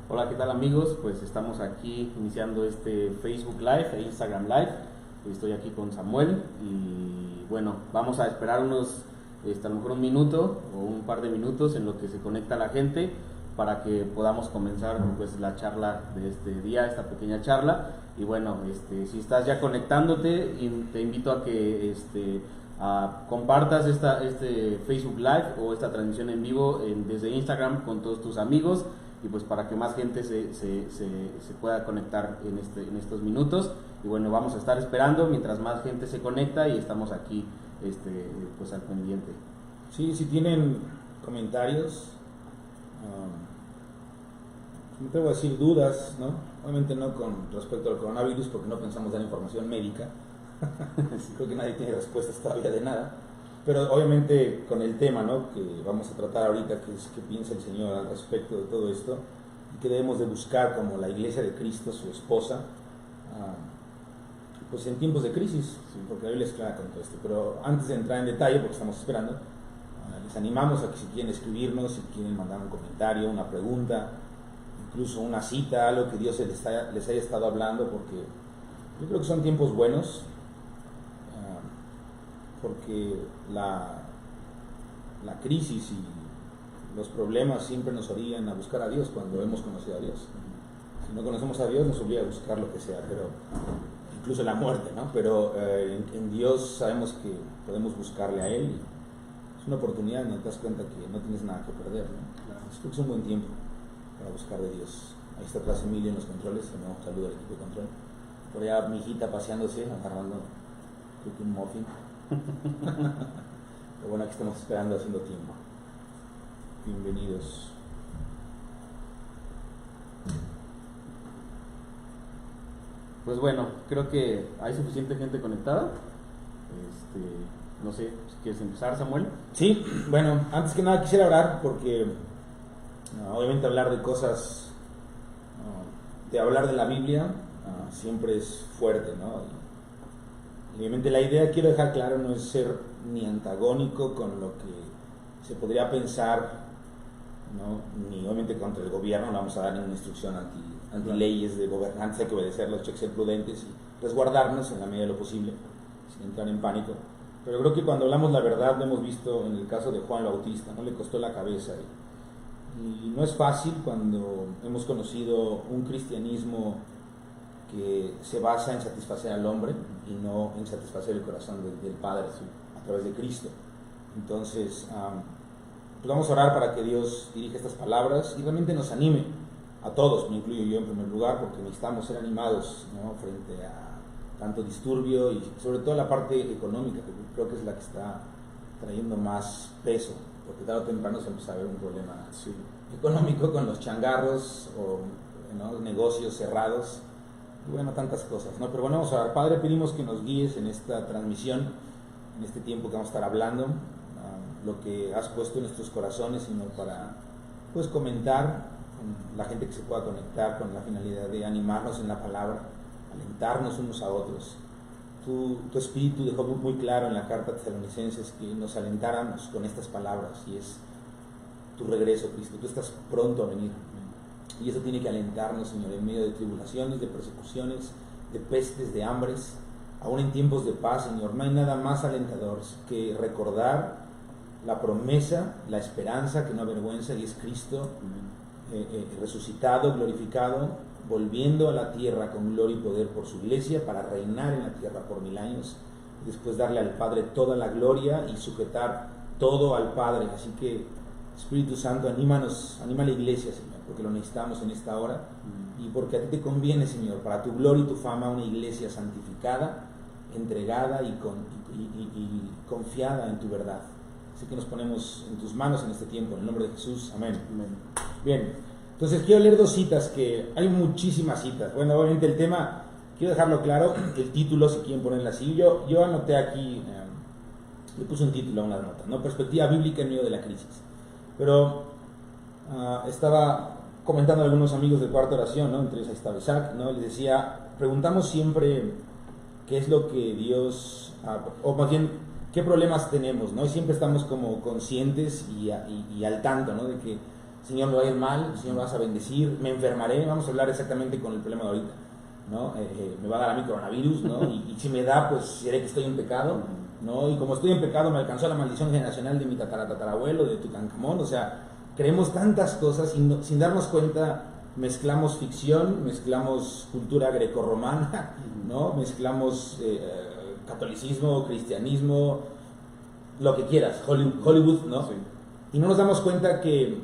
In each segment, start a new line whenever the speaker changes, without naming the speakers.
Hola, ¿qué tal amigos? Pues estamos aquí iniciando este Facebook Live e Instagram Live. Estoy aquí con Samuel y bueno, vamos a esperar a lo mejor un minuto o un par de minutos en lo que se conecta la gente para que podamos comenzar pues la charla de este día, esta pequeña charla. Y bueno, si estás ya conectándote, te invito a que compartas este Facebook Live o esta transmisión en vivo desde Instagram con todos tus amigos y pues para que más gente se pueda conectar en estos minutos. Y bueno, vamos a estar esperando mientras más gente se conecta y estamos aquí pues al pendiente.
Sí, si tienen comentarios, no te voy a decir dudas, ¿no? Obviamente no con respecto al coronavirus porque no pensamos dar información médica. Creo que nadie tiene respuestas todavía de nada. Pero obviamente con el tema, ¿no?, que vamos a tratar ahorita, que es qué piensa el Señor al respecto de todo esto, y que debemos de buscar como la iglesia de Cristo, su esposa, pues en tiempos de crisis, sí, porque la Biblia es clara con todo esto. Pero antes de entrar en detalle, porque estamos esperando, les animamos a que si quieren escribirnos, si quieren mandar un comentario, una pregunta, incluso una cita, algo que Dios les haya estado hablando, porque yo creo que son tiempos buenos, porque la crisis y los problemas siempre nos orillan a buscar a Dios cuando hemos conocido a Dios. Si no conocemos a Dios nos obliga a buscar lo que sea, pero incluso la muerte, ¿no? Pero en Dios sabemos que podemos buscarle a Él. Es una oportunidad, no te das cuenta que no tienes nada que perder, ¿no? Claro. Creo que es un buen tiempo para buscar de Dios. Ahí está atrás Emilio en los controles, un saludo al equipo de control. Por allá mi hijita paseándose, agarrando creo que un muffin. Pero bueno, aquí estamos esperando, haciendo tiempo. Bienvenidos.
Pues bueno, creo que hay suficiente gente conectada. No sé, si quieres empezar, Samuel.
Sí, bueno, antes que nada quisiera orar porque obviamente hablar de cosas, de hablar de la Biblia siempre es fuerte, ¿no? Y obviamente la idea, quiero dejar claro, no es ser ni antagónico con lo que se podría pensar, ¿no?, ni obviamente contra el gobierno. No vamos a dar ninguna instrucción anti leyes de gobernantes. Hay que obedecerlas, hay que ser prudentes y resguardarnos en la medida de lo posible, sin entrar en pánico. Pero creo que cuando hablamos la verdad, lo hemos visto en el caso de Juan el Bautista, ¿no? Le costó la cabeza y no es fácil cuando hemos conocido un cristianismo que se basa en satisfacer al hombre y no en satisfacer el corazón del Padre, ¿sí?, a través de Cristo. Entonces, pues vamos a orar para que Dios dirija estas palabras y realmente nos anime a todos, me incluyo yo en primer lugar, porque necesitamos ser animados, ¿no?, frente a tanto disturbio y sobre todo la parte económica, que creo que es la que está trayendo más peso, porque tarde o temprano se empieza a ver un problema, sí, económico con los changarros o, ¿no?, negocios cerrados. Y bueno, tantas cosas, ¿no? Pero bueno, vamos a ver. Padre, pedimos que nos guíes en esta transmisión, en este tiempo que vamos a estar hablando, lo que has puesto en nuestros corazones, sino para pues comentar con la gente que se pueda conectar, con la finalidad de animarnos en la palabra, alentarnos unos a otros. Tu espíritu dejó muy claro en la carta a Tesalonicenses que nos alentáramos con estas palabras, y es tu regreso, Cristo. Tú estás pronto a venir. Y eso tiene que alentarnos, Señor, en medio de tribulaciones, de persecuciones, de pestes, de hambres, aún en tiempos de paz, Señor. No hay nada más alentador que recordar la promesa, la esperanza que no avergüenza, y es Cristo resucitado, glorificado, volviendo a la tierra con gloria y poder por su iglesia, para reinar en la tierra por 1000 años, y después darle al Padre toda la gloria y sujetar todo al Padre. Así que, Espíritu Santo, anima a la iglesia, Señor, porque lo necesitamos en esta hora, y porque a ti te conviene, Señor, para tu gloria y tu fama, una iglesia santificada, entregada y confiada en tu verdad. Así que nos ponemos en tus manos en este tiempo, en el nombre de Jesús, amén. Amén. Bien, entonces quiero leer 2 citas, que hay muchísimas citas. Bueno, obviamente el tema, quiero dejarlo claro, el título, si quieren ponerlo así, yo anoté aquí, le puse un título a una nota, ¿no? Perspectiva bíblica en medio de la crisis. Pero estaba comentando a algunos amigos de Cuarta Oración, ¿no?, entre ellos ahí estaba Isaac, ¿no? Les decía, preguntamos siempre qué es lo que Dios, o más bien, qué problemas tenemos, ¿no? Y siempre estamos como conscientes y al tanto, ¿no?, de que Señor, me va a ir mal, Señor, me vas a bendecir, me enfermaré, vamos a hablar exactamente con el problema de ahorita, ¿no? Me va a dar a mí coronavirus, ¿no? Y si me da, pues seré que estoy en pecado, ¿no? Y como estoy en pecado me alcanzó la maldición generacional de mi tatarabuelo, de Tutankamón, o sea, creemos tantas cosas y sin darnos cuenta mezclamos ficción, mezclamos cultura grecorromana, ¿no? Mezclamos catolicismo, cristianismo, lo que quieras, Hollywood, ¿no? Sí. Y no nos damos cuenta que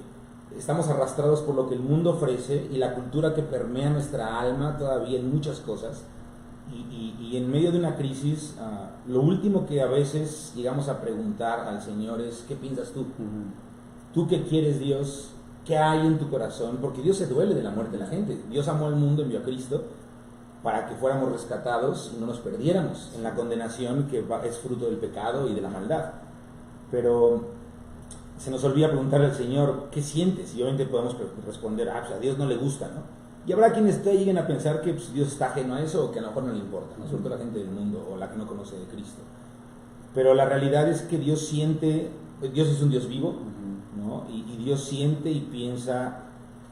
estamos arrastrados por lo que el mundo ofrece y la cultura que permea nuestra alma todavía en muchas cosas. Y en medio de una crisis, lo último que a veces llegamos a preguntar al Señor es: ¿qué piensas tú? ¿Tú qué quieres, Dios? ¿Qué hay en tu corazón? Porque Dios se duele de la muerte de la gente. Dios amó al mundo, envió a Cristo para que fuéramos rescatados y no nos perdiéramos en la condenación que es fruto del pecado y de la maldad. Pero se nos olvida preguntarle al Señor: ¿qué sientes? Y obviamente podemos responder: pues a Dios no le gusta, ¿no? Y habrá quienes lleguen a pensar que pues, Dios está ajeno a eso, o que a lo mejor no le importa, ¿no? Sobre todo la gente del mundo o la que no conoce de Cristo. Pero la realidad es que Dios siente, Dios es un Dios vivo, ¿no? Y Dios siente y piensa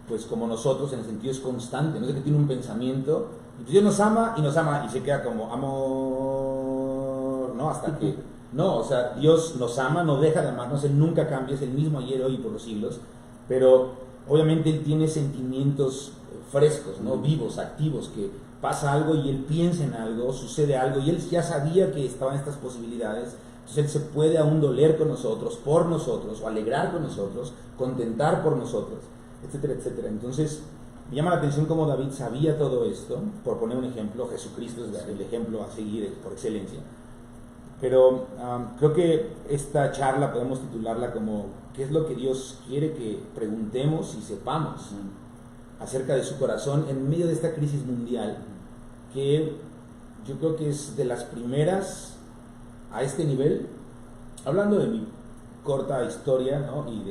pues como nosotros, en el sentido es constante, no es que tiene un pensamiento, y Dios nos ama y se queda como amor, ¿no? Hasta que, no, o sea, Dios nos ama, no deja de amarnos, Él nunca cambia, es el mismo ayer, hoy y por los siglos, pero obviamente Él tiene sentimientos frescos, ¿no? Vivos, activos, que pasa algo y Él piensa en algo, sucede algo, y Él ya sabía que estaban estas posibilidades. Entonces Él se puede aún doler con nosotros, por nosotros, o alegrar con nosotros, contentar por nosotros, etcétera, etcétera. Entonces, me llama la atención cómo David sabía todo esto. Por poner un ejemplo, Jesucristo es el ejemplo a seguir por excelencia. Pero creo que esta charla podemos titularla como: ¿qué es lo que Dios quiere que preguntemos y sepamos acerca de su corazón en medio de esta crisis mundial? Que yo creo que es de las primeras a este nivel, hablando de mi corta historia, ¿no? y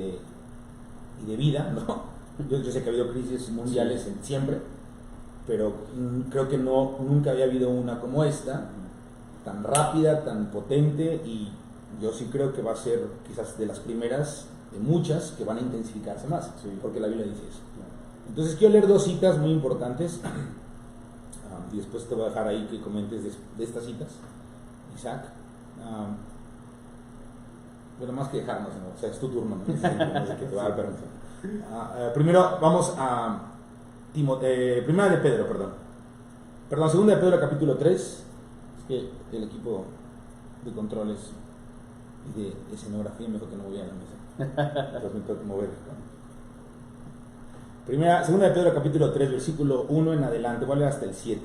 de vida, ¿no? Yo sé que ha habido crisis mundiales siempre, pero creo que nunca había habido una como esta, tan rápida, tan potente, y yo sí creo que va a ser quizás de las primeras de muchas que van a intensificarse más, porque la Biblia dice eso. Entonces quiero leer dos citas muy importantes, y después te voy a dejar ahí que comentes de estas citas, Isaac. Bueno, más que dejarnos, ¿no? O sea, es tu turno, ¿no? Que te va a dar permiso. Primero vamos a Primera de Pedro, Segunda de Pedro, capítulo 3. Es que el equipo de controles y de escenografía mejor que no moviera la mesa. Entonces me tengo que mover. Segunda de Pedro, capítulo 3, versículo 1 en adelante, voy a leer hasta el 7.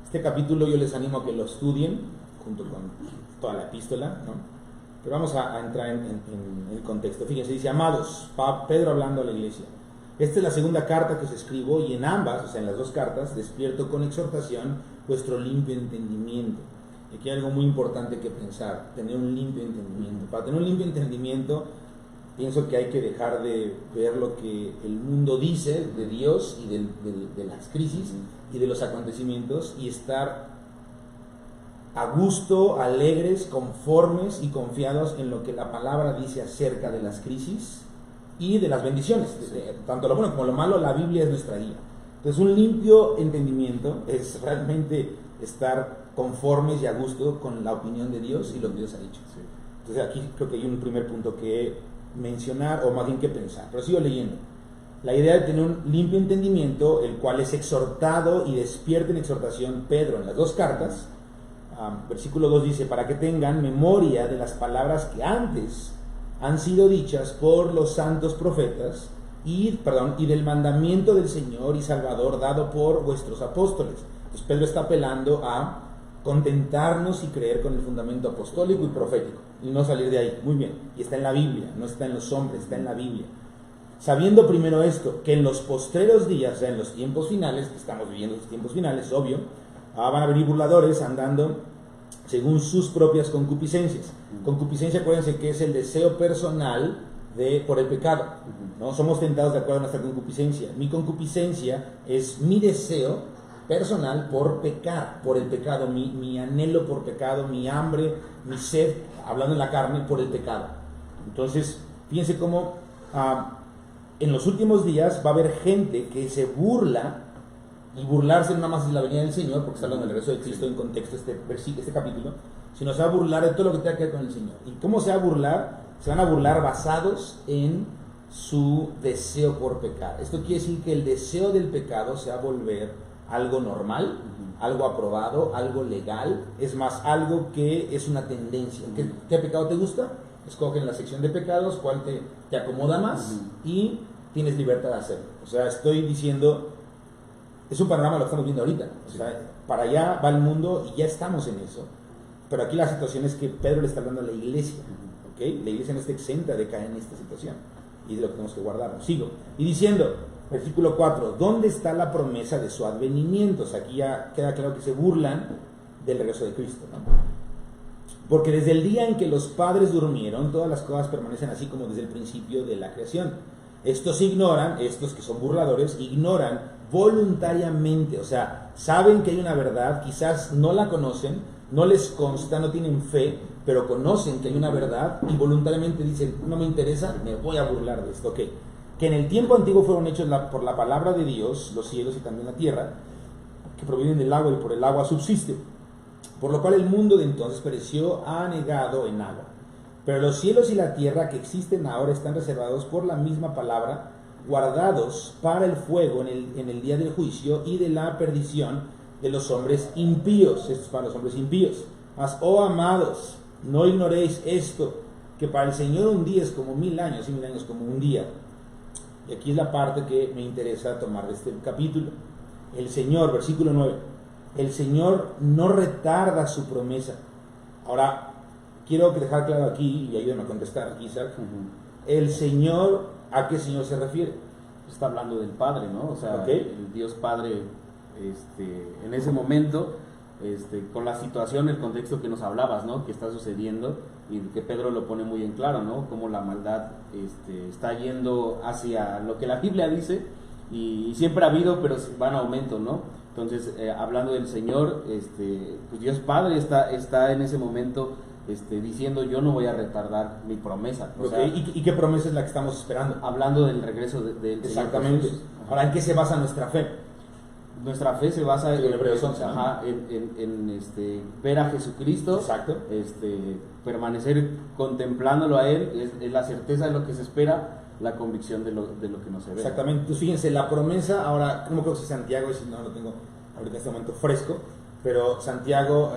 Este capítulo yo les animo a que lo estudien junto con toda la epístola, ¿no? Pero vamos a entrar en el contexto. Fíjense, dice: amados, Pedro hablando a la iglesia, esta es la segunda carta que os escribo, y en ambas, o sea, en las dos cartas, despierto con exhortación vuestro limpio entendimiento. Y aquí hay algo muy importante que pensar: tener un limpio entendimiento. Para tener un limpio entendimiento, pienso que hay que dejar de ver lo que el mundo dice de Dios y de las crisis y de los acontecimientos, y estar a gusto, alegres, conformes y confiados en lo que la palabra dice acerca de las crisis y de las bendiciones. Tanto lo bueno como lo malo, la Biblia es nuestra guía. Entonces, un limpio entendimiento es realmente estar conformes y a gusto con la opinión de Dios y lo que Dios ha dicho. Entonces, aquí creo que hay un primer punto que mencionar, o más bien que pensar. Pero sigo leyendo. La idea de tener un limpio entendimiento, el cual es exhortado y despierta en exhortación Pedro en las dos cartas. Versículo 2 dice: para que tengan memoria de las palabras que antes han sido dichas por los santos profetas y del mandamiento del Señor y Salvador dado por vuestros apóstoles. Entonces Pedro está apelando a contentarnos y creer con el fundamento apostólico y profético y no salir de ahí. Muy bien, y está en la Biblia, no está en los hombres, está en la Biblia. Sabiendo primero esto, que en los postreros días, o sea, en los tiempos finales, que estamos viviendo los tiempos finales, obvio, van a venir burladores andando según sus propias concupiscencias. Concupiscencia, acuérdense que es el deseo personal por el pecado, ¿no? Somos tentados de acuerdo a nuestra concupiscencia. Mi concupiscencia es mi deseo personal por pecar, por el pecado, mi anhelo por pecado, mi hambre, mi sed, hablando en la carne, por el pecado. Entonces, fíjense cómo en los últimos días va a haber gente que se burla, y burlarse no nada más es la venida del Señor, porque está hablando del regreso de Cristo en contexto este capítulo, sino se va a burlar de todo lo que tenga que ver con el Señor. ¿Y cómo se va a burlar? Se van a burlar basados en su deseo por pecar. Esto quiere decir que el deseo del pecado se va a volver algo normal, algo aprobado, algo legal, es más, algo que es una tendencia. ¿Qué pecado te gusta? Escoge en la sección de pecados cuál te acomoda más y tienes libertad de hacerlo. O sea, estoy diciendo, es un panorama lo que estamos viendo ahorita. O sea, para allá va el mundo y ya estamos en eso. Pero aquí la situación es que Pedro le está hablando a la iglesia. ¿Okay? La iglesia no está exenta de caer en esta situación. Y es de lo que tenemos que guardar. Sigo. Y diciendo, versículo 4, ¿dónde está la promesa de su advenimiento? O sea, aquí ya queda claro que se burlan del regreso de Cristo, ¿no? Porque desde el día en que los padres durmieron, todas las cosas permanecen así como desde el principio de la creación. Estos ignoran, estos que son burladores, ignoran voluntariamente, o sea, saben que hay una verdad, quizás no la conocen, no les consta, no tienen fe, pero conocen que hay una verdad y voluntariamente dicen, no me interesa, me voy a burlar de esto. Okay. Que en el tiempo antiguo fueron hechos por la palabra de Dios, los cielos y también la tierra, que provienen del agua y por el agua subsiste. Por lo cual el mundo de entonces pereció anegado en agua. Pero los cielos y la tierra que existen ahora están reservados por la misma palabra, guardados para el fuego en el día del juicio y de la perdición de los hombres impíos. Esto es para los hombres impíos. Mas, oh amados, no ignoréis esto, que para el Señor un día es como 1000 años y 1000 años como un día. Y aquí es la parte que me interesa tomar de este capítulo. El Señor, versículo 9, el Señor no retarda su promesa. Ahora, quiero dejar claro aquí, y ayúdenme a contestar, Isaac, el Señor, ¿a qué Señor se refiere?
Está hablando del Padre, ¿no? O sea,
okay.
El Dios Padre, en ese momento, con la situación, el contexto que nos hablabas, ¿no? Que está sucediendo, y que Pedro lo pone muy en claro, ¿no? Cómo la maldad está yendo hacia lo que la Biblia dice, y siempre ha habido, pero va en aumento, ¿no? Entonces, hablando del Señor, pues Dios Padre está en ese momento diciendo, yo no voy a retardar mi promesa. O sea,
¿Y qué promesa es la que estamos esperando?
Hablando del regreso del
Exactamente.
Señor Jesús.
Ahora, ¿en qué se basa nuestra fe?
Nuestra fe se basa
en Hebreos 11,
en ver a Jesucristo.
Exacto.
Permanecer contemplándolo a Él, es la certeza de lo que se espera, la convicción de lo que no se ve.
Exactamente. Entonces, fíjense, la promesa, ahora, no me acuerdo si Santiago, si no lo tengo ahorita en este momento fresco, pero Santiago,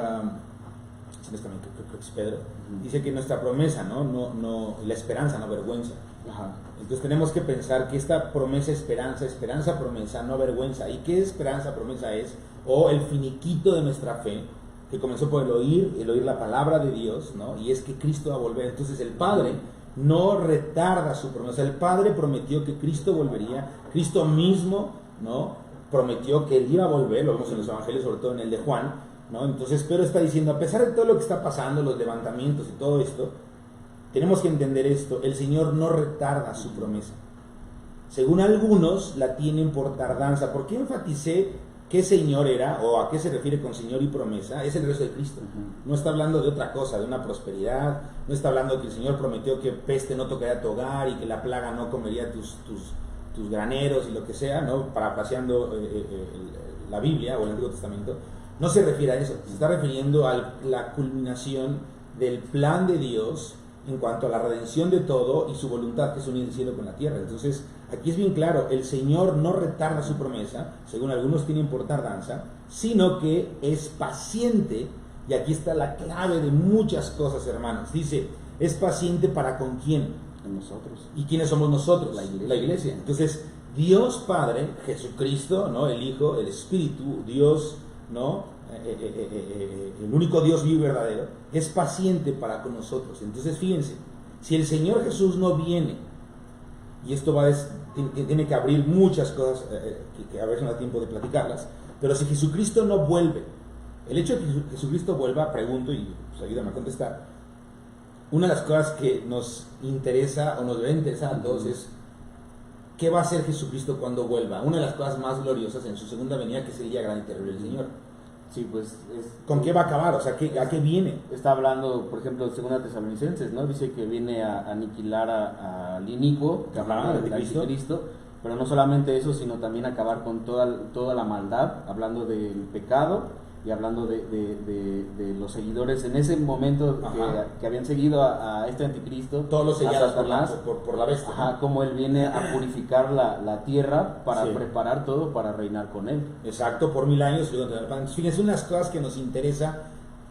creo que es Pedro, dice que nuestra promesa, no la esperanza, no vergüenza.
Ajá.
Entonces tenemos que pensar que esta promesa, esperanza, promesa, no vergüenza. ¿Y qué esperanza, promesa es? O el finiquito de nuestra fe, que comenzó por el oír la palabra de Dios, ¿no? Y es que Cristo va a volver. Entonces el Padre no retarda su promesa. El Padre prometió que Cristo volvería. Cristo mismo, ¿no? Prometió que Él iba a volver. Lo vemos en los evangelios, sobre todo en el de Juan, ¿no? Entonces Pedro está diciendo, a pesar de todo lo que está pasando, los levantamientos y todo esto, tenemos que entender esto: el Señor no retarda su promesa. Según algunos la tienen por tardanza. ¿Por qué enfaticé qué Señor era, o a qué se refiere con Señor y promesa? Es el regreso de Cristo. No está hablando de otra cosa, de una prosperidad. No está hablando de que el Señor prometió que peste no tocaría tu hogar y que la plaga no comería tus graneros y lo que sea, ¿no? Parafraseando la Biblia o el Antiguo Testamento. No se refiere a eso. Se está refiriendo a la culminación del plan de Dios en cuanto a la redención de todo y su voluntad, que es unir el cielo con la tierra. Entonces, aquí es bien claro, el Señor no retarda su promesa, según algunos tienen por tardanza, sino que es paciente, y aquí está la clave de muchas cosas, hermanos. Dice, es paciente para ¿con quién?
Con nosotros.
¿Y quiénes somos nosotros?
La
iglesia. Entonces, Dios Padre, Jesucristo, ¿no? El Hijo, el Espíritu, Dios, ¿no? El único Dios vivo y verdadero, es paciente para con nosotros. Entonces fíjense, si el Señor Jesús no viene, y esto tiene que abrir muchas cosas que a veces no da tiempo de platicarlas, pero si Jesucristo no vuelve, el hecho de que Jesucristo vuelva, pregunto, y pues ayúdame a contestar, una de las cosas que nos interesa o nos debe interesar a todos es ¿qué va a hacer Jesucristo cuando vuelva? Una de las cosas más gloriosas en su segunda venida, que es el día grande y terrible del Señor.
Sí, pues
¿Con qué va a acabar? O sea, ¿a qué viene?
está hablando, por ejemplo, en 2 Tesalonicenses, ¿no? Dice que viene a aniquilar al inicuo, que
Ajá,
hablando del anticristo, pero no solamente eso, sino también acabar con toda la maldad, hablando del pecado y hablando de los seguidores en ese momento que habían seguido a este anticristo,
todos los sellados por la bestia.
Ajá, como él viene a purificar la tierra para preparar todo para reinar con él.
Exacto, por 1000 años. Fíjense, unas cosas que nos interesa,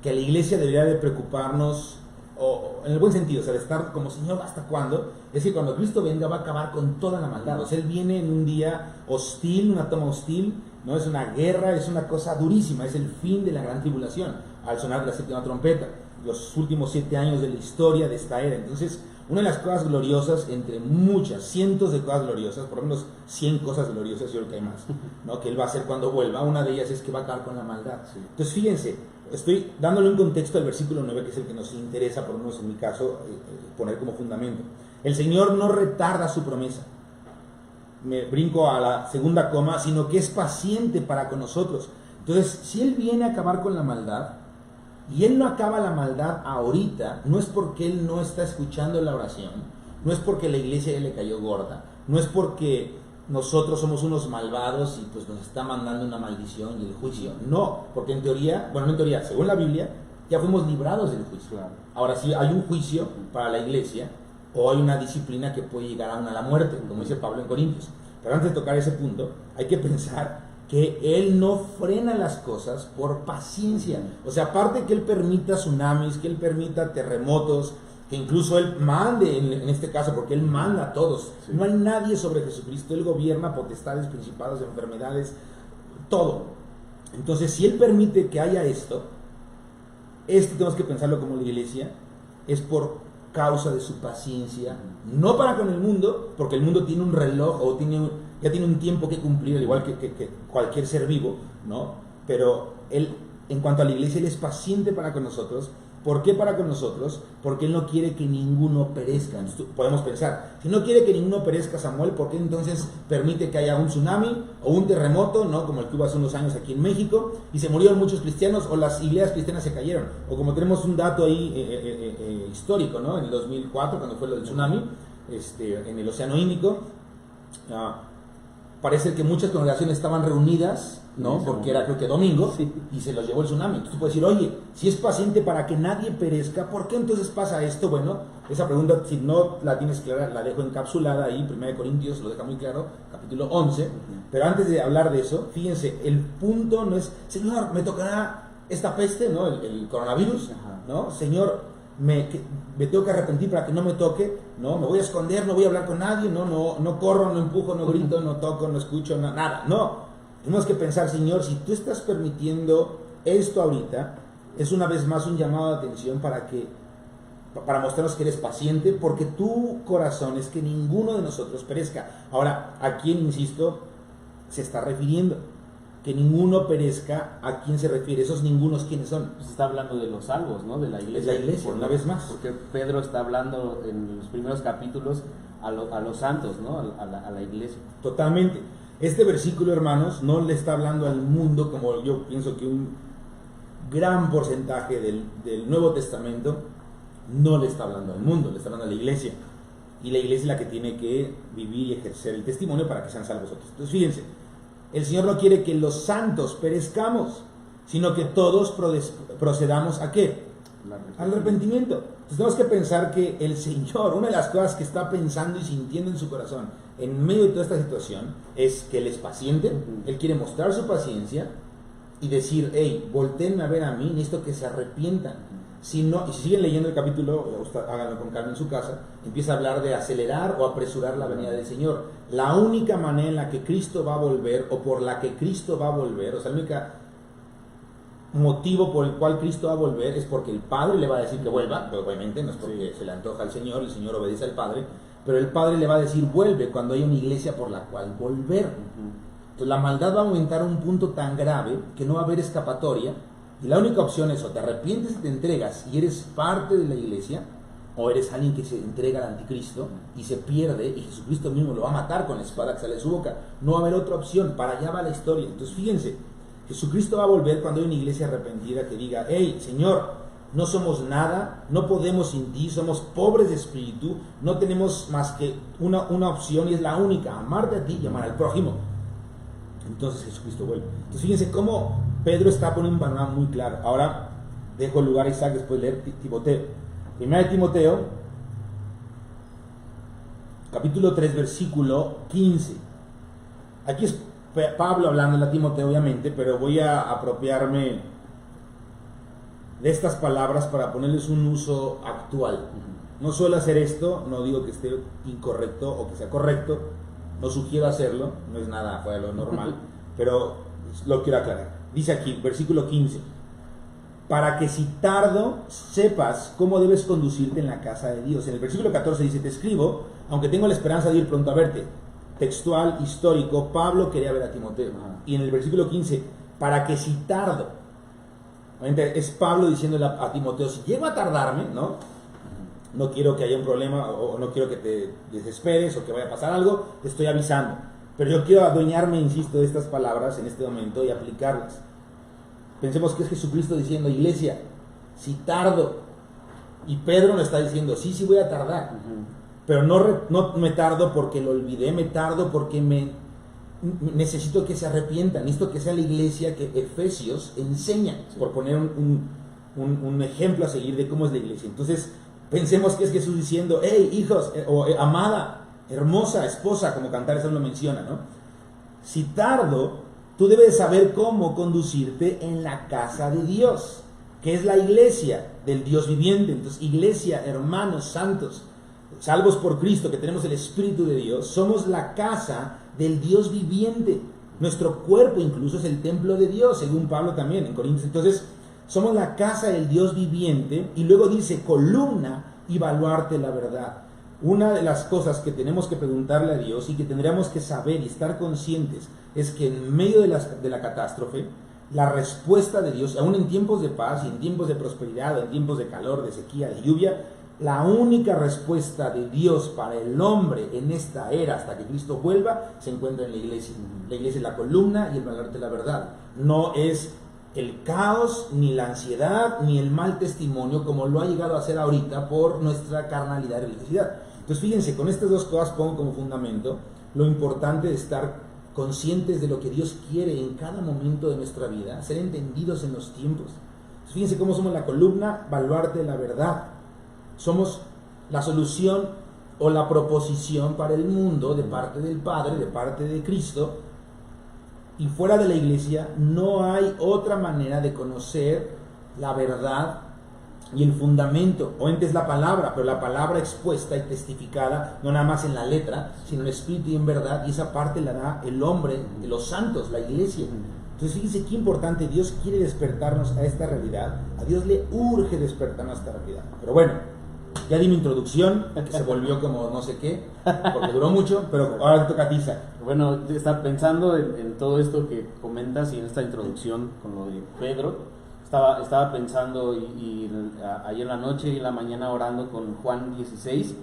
que la iglesia debería de preocuparnos, o en el buen sentido, o sea, de estar como Señor, ¿hasta cuándo? Es que cuando Cristo venga va a acabar con toda la maldad. O sea, Él viene en un día hostil, una toma hostil, no es una guerra, es una cosa durísima, es el fin de la gran tribulación, al sonar la 7ª trompeta, los últimos 7 años de la historia de esta era. Entonces, una de las cosas gloriosas, entre muchas, cientos de cosas gloriosas, por lo menos 100 cosas gloriosas, yo creo que hay más, ¿no? Que Él va a hacer cuando vuelva. Una de ellas es que va a acabar con la maldad. Sí. Entonces, fíjense, estoy dándole un contexto al versículo 9, que es el que nos interesa, por lo menos en mi caso, poner como fundamento. El Señor no retarda su promesa. Me brinco a la segunda coma, sino que es paciente para con nosotros. Entonces, si Él viene a acabar con la maldad, y Él no acaba la maldad ahorita, no es porque Él no está escuchando la oración, no es porque la iglesia ya le cayó gorda, no es porque nosotros somos unos malvados y pues nos está mandando una maldición y el juicio. No, porque en teoría, bueno, no en teoría, según la Biblia, ya fuimos librados del juicio. Claro. Ahora sí, hay un juicio para la iglesia, o hay una disciplina que puede llegar a la muerte, como dice Pablo en Corintios. Pero antes de tocar ese punto, hay que pensar que Él no frena las cosas por paciencia. O sea, aparte que Él permita tsunamis, que Él permita terremotos, que incluso Él mande, en este caso, porque Él manda a todos. Sí. No hay nadie sobre Jesucristo. Él gobierna potestades, principados, enfermedades, todo. Entonces, si Él permite que haya esto tenemos que pensarlo como la iglesia, es por causa de su paciencia, no para con el mundo, porque el mundo tiene un reloj o ya tiene un tiempo que cumplir, al igual que cualquier ser vivo, ¿no? Pero Él, en cuanto a la iglesia, Él es paciente para con nosotros. ¿Por qué para con nosotros? Porque Él no quiere que ninguno perezca. Podemos pensar, si no quiere que ninguno perezca, Samuel, ¿por qué entonces permite que haya un tsunami o un terremoto, ¿no? Como el que hubo hace unos años aquí en México, y se murieron muchos cristianos, o las iglesias cristianas se cayeron? O como tenemos un dato ahí histórico, ¿no? En el 2004, cuando fue lo del tsunami, en el Océano Índico, parece que muchas congregaciones estaban reunidas, ¿no? Porque era, creo que domingo, sí, y se los llevó el tsunami. Entonces tú puedes decir, oye, si es paciente para que nadie perezca, ¿por qué entonces pasa esto? Bueno, esa pregunta, si no la tienes clara, la dejo encapsulada ahí, 1 Corintios lo deja muy claro, capítulo 11. Pero antes de hablar de eso, fíjense, el punto no es, Señor, me tocará esta peste, ¿no? El coronavirus, ¿no? Señor, me tengo que arrepentir para que no me toque, ¿no? Me voy a esconder, no voy a hablar con nadie, no corro, no empujo, no grito, no toco, no escucho, nada, no. Tenemos que pensar, Señor, si tú estás permitiendo esto ahorita, es una vez más un llamado de atención para mostrarnos que eres paciente, porque tu corazón es que ninguno de nosotros perezca. Ahora, ¿a quién, insisto, se está refiriendo? Que ninguno perezca, ¿a quién se refiere? Esos ningunos, ¿quiénes son?
Se está hablando de los salvos, ¿no? De la iglesia.
La iglesia, una vez más.
Porque Pedro está hablando en los primeros capítulos a los santos, ¿no? A la iglesia.
Totalmente. Este versículo, hermanos, no le está hablando al mundo, como yo pienso que un gran porcentaje del Nuevo Testamento no le está hablando al mundo, le está hablando a la iglesia. Y la iglesia es la que tiene que vivir y ejercer el testimonio para que sean salvos otros. Entonces, fíjense, el Señor no quiere que los santos perezcamos, sino que todos procedamos ¿a qué? Al arrepentimiento. Entonces tenemos que pensar que el Señor, una de las cosas que está pensando y sintiendo en su corazón en medio de toda esta situación, es que Él es paciente. Él quiere mostrar su paciencia y decir, hey, voltéenme a ver a mí, necesito que se arrepientan. Si no, y si siguen leyendo el capítulo, háganlo con calma en su casa, empieza a hablar de acelerar o apresurar la venida del Señor. La única manera en la que Cristo va a volver, o por la que Cristo va a volver, o sea, el único motivo por el cual Cristo va a volver es porque el Padre le va a decir que vuelva, pero obviamente no es porque se le antoja al Señor, el Señor obedece al Padre, pero el Padre le va a decir vuelve cuando haya una iglesia por la cual volver. Entonces la maldad va a aumentar a un punto tan grave que no va a haber escapatoria, y la única opción es o te arrepientes y te entregas y eres parte de la iglesia, o eres alguien que se entrega al anticristo y se pierde, y Jesucristo mismo lo va a matar con la espada que sale de su boca. No va a haber otra opción, para allá va la historia. Entonces fíjense, Jesucristo va a volver cuando hay una iglesia arrepentida que diga, hey, Señor, no somos nada, no podemos sin ti, somos pobres de espíritu, no tenemos más que una opción y es la única, amarte a ti y amar al prójimo. Entonces Jesucristo vuelve. Entonces fíjense cómo Pedro está poniendo un panorama muy claro. Ahora dejo el lugar a Isaac después de leer Timoteo. Primera de Timoteo, capítulo 3, versículo 15. Aquí es Pablo hablando a Timoteo, obviamente, pero voy a apropiarme de estas palabras para ponerles un uso actual. No suelo hacer esto, no digo que esté incorrecto o que sea correcto, no sugiero hacerlo, no es nada fuera de lo normal, pero lo quiero aclarar. Dice aquí, versículo 15, para que si tardo sepas cómo debes conducirte en la casa de Dios. En el versículo 14 dice, te escribo, aunque tengo la esperanza de ir pronto a verte. Textual, histórico, Pablo quería ver a Timoteo. Y en el versículo 15, para que si tardo, es Pablo diciéndole a Timoteo, si llego a tardarme, no quiero que haya un problema o no quiero que te desesperes o que vaya a pasar algo, te estoy avisando. Pero yo quiero adueñarme, insisto, de estas palabras en este momento y aplicarlas. Pensemos que es Jesucristo diciendo, iglesia, si tardo, y Pedro nos está diciendo, sí voy a tardar, pero no me tardo porque lo olvidé, me tardo porque necesito que se arrepientan, necesito que sea la iglesia que Efesios enseña, por poner un ejemplo a seguir de cómo es la iglesia. Entonces pensemos que es Jesús diciendo, hey hijos, o amada, hermosa esposa, como Cantares lo menciona, si tardo, tú debes saber cómo conducirte en la casa de Dios, que es la iglesia del Dios viviente. Entonces, iglesia, hermanos santos, salvos por Cristo, que tenemos el Espíritu de Dios, somos la casa del Dios viviente. Nuestro cuerpo incluso es el templo de Dios, según Pablo también en Corintios. Entonces, somos la casa del Dios viviente, y luego dice, columna y baluarte la verdad. Una de las cosas que tenemos que preguntarle a Dios y que tendríamos que saber y estar conscientes es que en medio de la catástrofe, la respuesta de Dios, aún en tiempos de paz y en tiempos de prosperidad, en tiempos de calor, de sequía, de lluvia, la única respuesta de Dios para el hombre en esta era hasta que Cristo vuelva se encuentra en la iglesia. La iglesia es la columna y el valor de la verdad. No es el caos, ni la ansiedad, ni el mal testimonio como lo ha llegado a ser ahorita por nuestra carnalidad y religiosidad. Entonces fíjense, con estas dos cosas pongo como fundamento lo importante de estar conscientes de lo que Dios quiere en cada momento de nuestra vida, ser entendidos en los tiempos. Entonces, fíjense cómo somos la columna, baluarte de la verdad. Somos la solución o la proposición para el mundo de parte del Padre, de parte de Cristo, y fuera de la iglesia no hay otra manera de conocer la verdad y el fundamento. Obviamente es la palabra, pero la palabra expuesta y testificada no nada más en la letra, sino en espíritu y en verdad, y esa parte la da el hombre, de los santos, la iglesia. Entonces fíjense qué importante, Dios quiere despertarnos a esta realidad, a Dios le urge despertarnos a esta realidad. Pero bueno, ya di mi introducción, que se volvió como no sé qué, porque duró mucho, pero ahora te toca a ti, Isaac.
Bueno, estaba pensando en todo esto que comentas y en esta introducción con lo de Pedro. Estaba pensando y ayer en la noche y en la mañana orando con Juan 16,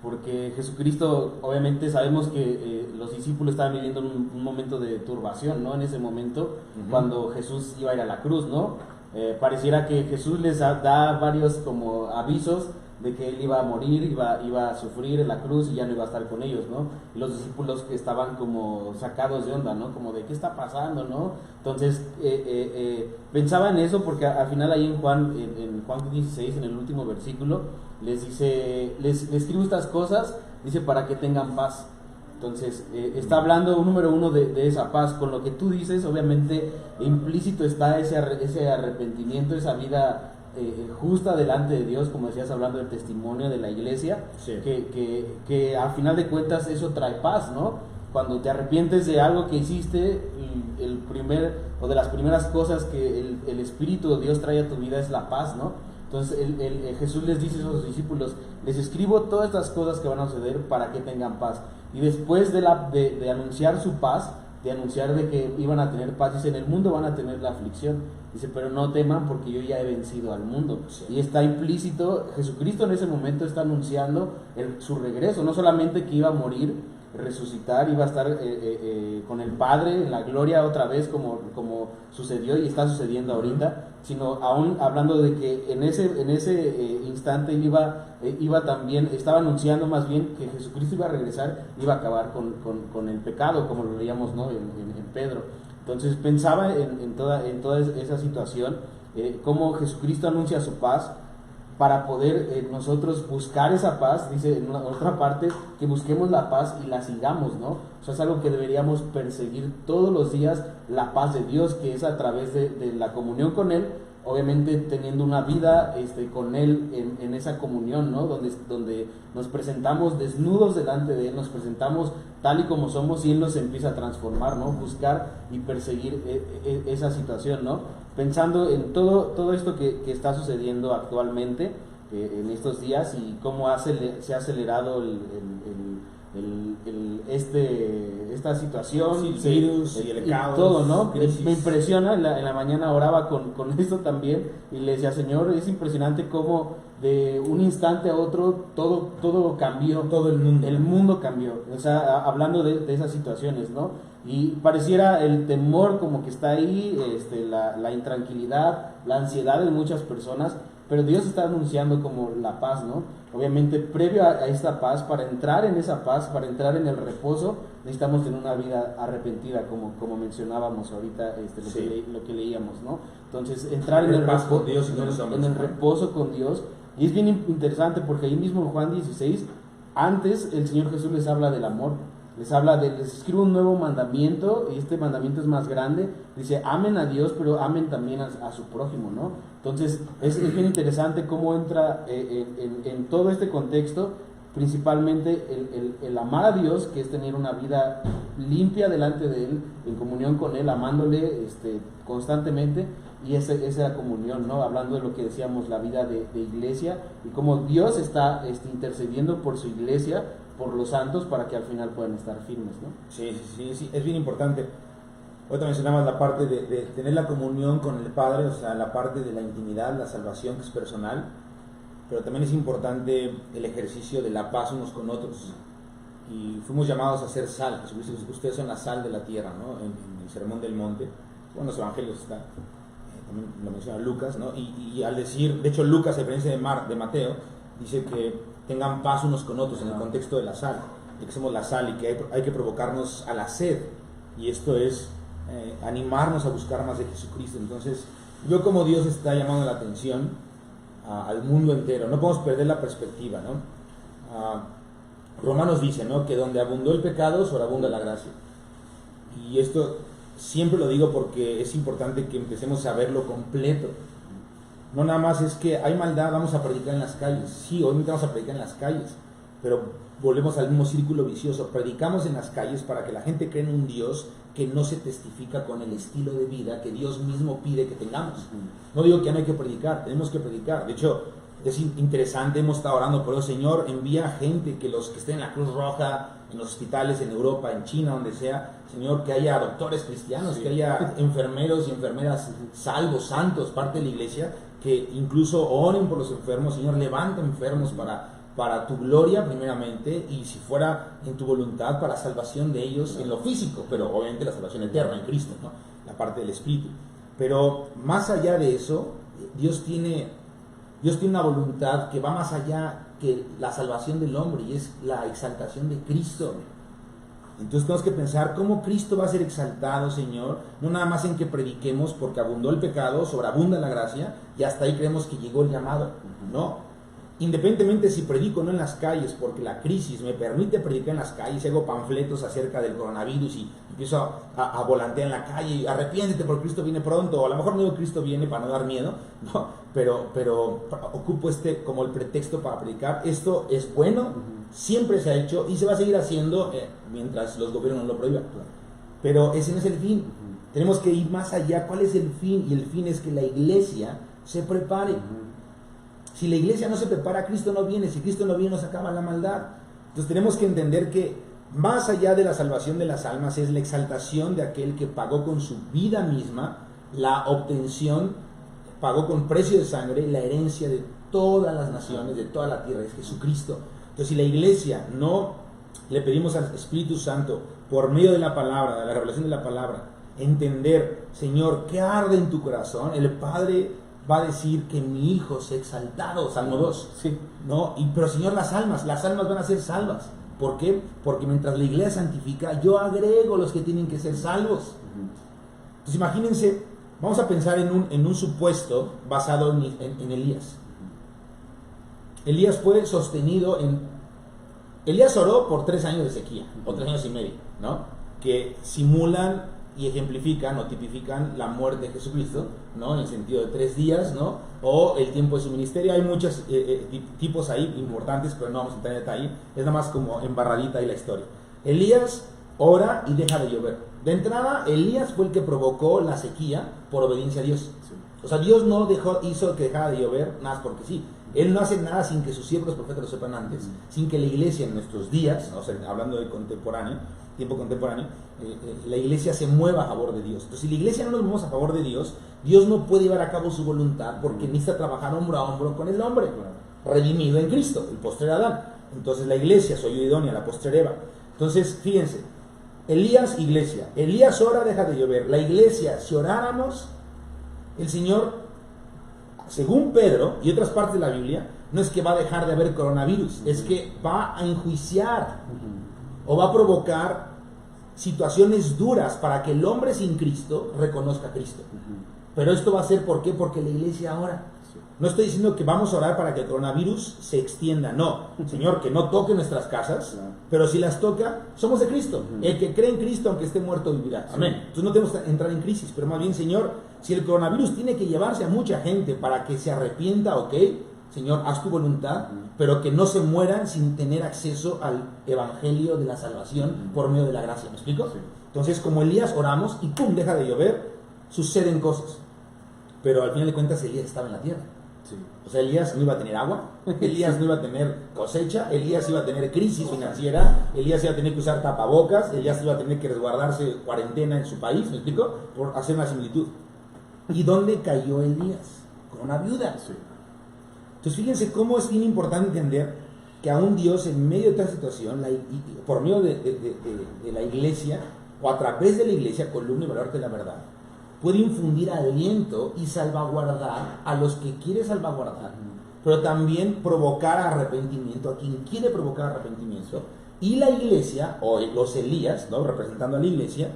porque Jesucristo, obviamente sabemos que los discípulos estaban viviendo un momento de turbación, ¿no? En ese momento, cuando Jesús iba a ir a la cruz, ¿no? Pareciera que Jesús les da varios como avisos de que él iba a morir, iba a sufrir en la cruz y ya no iba a estar con ellos, ¿no? Y los discípulos que estaban como sacados de onda, ¿no? Como de ¿qué está pasando, no? Entonces pensaba en eso porque al final ahí en Juan 16, en el último versículo, les dice, les escribo estas cosas, dice para que tengan paz. Entonces está hablando número uno de esa paz. Con lo que tú dices, obviamente implícito está ese arrepentimiento, esa vida justa delante de Dios, como decías, hablando del testimonio de la iglesia, sí. que al final de cuentas eso trae paz, ¿no? Cuando te arrepientes de algo que hiciste, o de las primeras cosas que el Espíritu de Dios trae a tu vida es la paz, ¿no? Entonces Jesús les dice a sus discípulos, les escribo todas estas cosas que van a suceder para que tengan paz. Y después de anunciar su paz, de anunciar de que iban a tener paz, dice, en el mundo van a tener la aflicción, dice, pero no teman porque yo ya he vencido al mundo. Sí. Y está implícito, Jesucristo en ese momento está anunciando su regreso, no solamente que iba a morir, resucitar, iba a estar con el Padre en la gloria otra vez, como sucedió y está sucediendo ahorita, sino aún hablando de que en ese instante iba también, estaba anunciando más bien que Jesucristo iba a regresar, iba a acabar con el pecado, como lo leíamos, ¿no? en Pedro. Entonces pensaba en toda esa situación, cómo Jesucristo anuncia su paz, para poder nosotros buscar esa paz. Dice en otra parte que busquemos la paz y la sigamos, ¿no? O sea, es algo que deberíamos perseguir todos los días, la paz de Dios, que es a través de la comunión con Él, obviamente teniendo una vida con Él en esa comunión, ¿no? Donde nos presentamos desnudos delante de Él, nos presentamos tal y como somos y Él nos empieza a transformar, ¿no? Buscar y perseguir esa situación, ¿no? Pensando en todo esto que está sucediendo actualmente en estos días y cómo se ha acelerado esta situación,
sí, el virus y el caos,
todo, ¿no?
crisis.
Me impresiona, en la mañana oraba con esto también y le decía, Señor, es impresionante cómo de un instante a otro todo cambió,
todo el
mundo cambió, o sea, hablando de esas situaciones, ¿no? Y pareciera el temor como que está ahí, la intranquilidad, la ansiedad de muchas personas, pero Dios está anunciando como la paz, ¿no? Obviamente, previo a esta paz, para entrar en esa paz, para entrar en el reposo, necesitamos tener una vida arrepentida, como mencionábamos ahorita, lo que leíamos, ¿no? Entonces, entrar en el reposo con Dios, en el reposo con Dios. Y es bien interesante porque ahí mismo en Juan 16, antes el Señor Jesús les habla del amor. Les escribe un nuevo mandamiento, y este mandamiento es más grande. Dice, amen a Dios, pero amen también a su prójimo, ¿no? Entonces, es bien interesante cómo entra en todo este contexto, principalmente el amar a Dios, que es tener una vida limpia delante de Él, en comunión con Él, amándole constantemente, y esa comunión, ¿no? Hablando de lo que decíamos, la vida de iglesia, y cómo Dios está intercediendo por su iglesia, por los santos, para que al final puedan estar firmes, ¿no?
Sí, es bien importante. Ahorita mencionabas la parte de tener la comunión con el Padre, o sea, la parte de la intimidad, la salvación que es personal, pero también es importante el ejercicio de la paz unos con otros. Y fuimos llamados a ser sal. Ustedes son la sal de la tierra, ¿no? En el Sermón del Monte, bueno, los evangelios está, también lo menciona Lucas, ¿no? Y al decir, de hecho Lucas, a diferencia de Mateo, dice que tengan paz unos con otros en el contexto de la sal, de que somos la sal y que hay que provocarnos a la sed, y esto es animarnos a buscar más de Jesucristo. Entonces, yo como Dios está llamando la atención al mundo entero, no podemos perder la perspectiva, ¿no? Romanos dice, ¿no?, que donde abundó el pecado, sobreabunda la gracia. Y esto siempre lo digo porque es importante que empecemos a verlo completo. No nada más es que hay maldad, vamos a predicar en las calles. Sí, obviamente vamos a predicar en las calles, pero volvemos al mismo círculo vicioso. Predicamos en las calles para que la gente cree en un Dios que no se testifica con el estilo de vida que Dios mismo pide que tengamos. No digo que ya no hay que predicar, tenemos que predicar. De hecho, es interesante, hemos estado orando por eso. Señor, envía gente, que los que estén en la Cruz Roja, en los hospitales, en Europa, en China, donde sea, Señor, que haya doctores cristianos, que haya enfermeros y enfermeras salvos, santos, parte de la iglesia, que incluso oren por los enfermos. Señor, levanta enfermos para tu gloria primeramente, y si fuera en tu voluntad, para salvación de ellos en lo físico, pero obviamente la salvación eterna en Cristo, ¿no? La parte del Espíritu. Pero más allá de eso, Dios tiene una voluntad que va más allá que la salvación del hombre, y es la exaltación de Cristo. Entonces tenemos que pensar cómo Cristo va a ser exaltado, Señor, no nada más en que prediquemos porque abundó el pecado, sobreabunda la gracia, y hasta ahí creemos que llegó el llamado. No, independientemente si predico o no en las calles, porque la crisis me permite predicar en las calles, hago panfletos acerca del coronavirus y empiezo a volantear en la calle, y arrepiéntete porque Cristo viene pronto, o a lo mejor no digo Cristo viene para no dar miedo, no, pero ocupo como el pretexto para predicar. Esto es bueno, siempre se ha hecho y se va a seguir haciendo mientras los gobiernos no lo prohíban, pero ese no es el fin. Tenemos que ir más allá. ¿Cuál es el fin? Y el fin es que la iglesia se prepare. Si la iglesia no se prepara, Cristo no viene. Si Cristo no viene, nos acaba la maldad. Entonces tenemos que entender que más allá de la salvación de las almas es la exaltación de aquel que pagó con su vida misma la obtención, pagó con precio de sangre la herencia de todas las naciones, de toda la tierra, es Jesucristo. Entonces si la iglesia no le pedimos al Espíritu Santo, por medio de la palabra, de la revelación de la palabra, entender, Señor, ¿qué arde en tu corazón? El Padre va a decir que mi Hijo sea exaltado, Salmo 2.
Sí.
¿No? Pero Señor, las almas van a ser salvas. ¿Por qué? Porque mientras la iglesia santifica, yo agrego los que tienen que ser salvos. Entonces imagínense, vamos a pensar en un supuesto basado en Elías. Elías fue sostenido Elías oró por 3 años de sequía, o 3 años y medio, ¿no? Que simulan y ejemplifican o tipifican la muerte de Jesucristo, ¿no? En el sentido de 3 días, ¿no? O el tiempo de su ministerio. Hay muchos tipos ahí importantes, pero no vamos a entrar en detalle. Es nada más como embarradita ahí la historia. Elías ora y deja de llover. De entrada, Elías fue el que provocó la sequía por obediencia a Dios.
Sí.
O sea, Dios no hizo que dejara de llover, nada más porque sí. Él no hace nada sin que sus siervos los profetas lo sepan antes, sin que la iglesia en nuestros días, o sea, hablando de tiempo contemporáneo, la iglesia se mueva a favor de Dios. Entonces, si la iglesia no nos movemos a favor de Dios, Dios no puede llevar a cabo su voluntad porque necesita trabajar hombro a hombro con el hombre, redimido en Cristo, el postrer Adán. Entonces, la iglesia, soy yo idónea, la postrer Eva. Entonces, fíjense, Elías, iglesia. Elías ora, deja de llover. La iglesia, si oráramos, el Señor, según Pedro y otras partes de la Biblia, no es que va a dejar de haber coronavirus, es que va a enjuiciar o va a provocar situaciones duras para que el hombre sin Cristo reconozca a Cristo. Pero esto va a ser, ¿por qué? Porque la iglesia ora. No estoy diciendo que vamos a orar para que el coronavirus se extienda, no. Señor, que no toque nuestras casas, pero si las toca, somos de Cristo. El que cree en Cristo, aunque esté muerto, vivirá. Amén. Entonces no tenemos que entrar en crisis, pero más bien, Señor, si el coronavirus tiene que llevarse a mucha gente para que se arrepienta, ok, Señor, haz tu voluntad, pero que no se mueran sin tener acceso al evangelio de la salvación por medio de la gracia. ¿Me explico? Sí. Entonces, como Elías, oramos y ¡pum!, deja de llover, suceden cosas. Pero al final de cuentas, Elías estaba en la tierra. Sí. O sea, Elías no iba a tener agua, Elías no iba a tener cosecha, Elías iba a tener crisis financiera, Elías iba a tener que usar tapabocas, Elías iba a tener que resguardarse cuarentena en su país, ¿me explico? Por hacer una similitud. ¿Y dónde cayó Elías? Con una viuda. Sí. Entonces fíjense cómo es bien importante entender que aún Dios en medio de esta situación, por medio de la iglesia, o a través de la iglesia, columna y baluarte de la verdad, puede infundir aliento y salvaguardar a los que quiere salvaguardar, pero también provocar arrepentimiento a quien quiere provocar arrepentimiento. Y la iglesia, o los Elías, ¿no?, representando a la iglesia,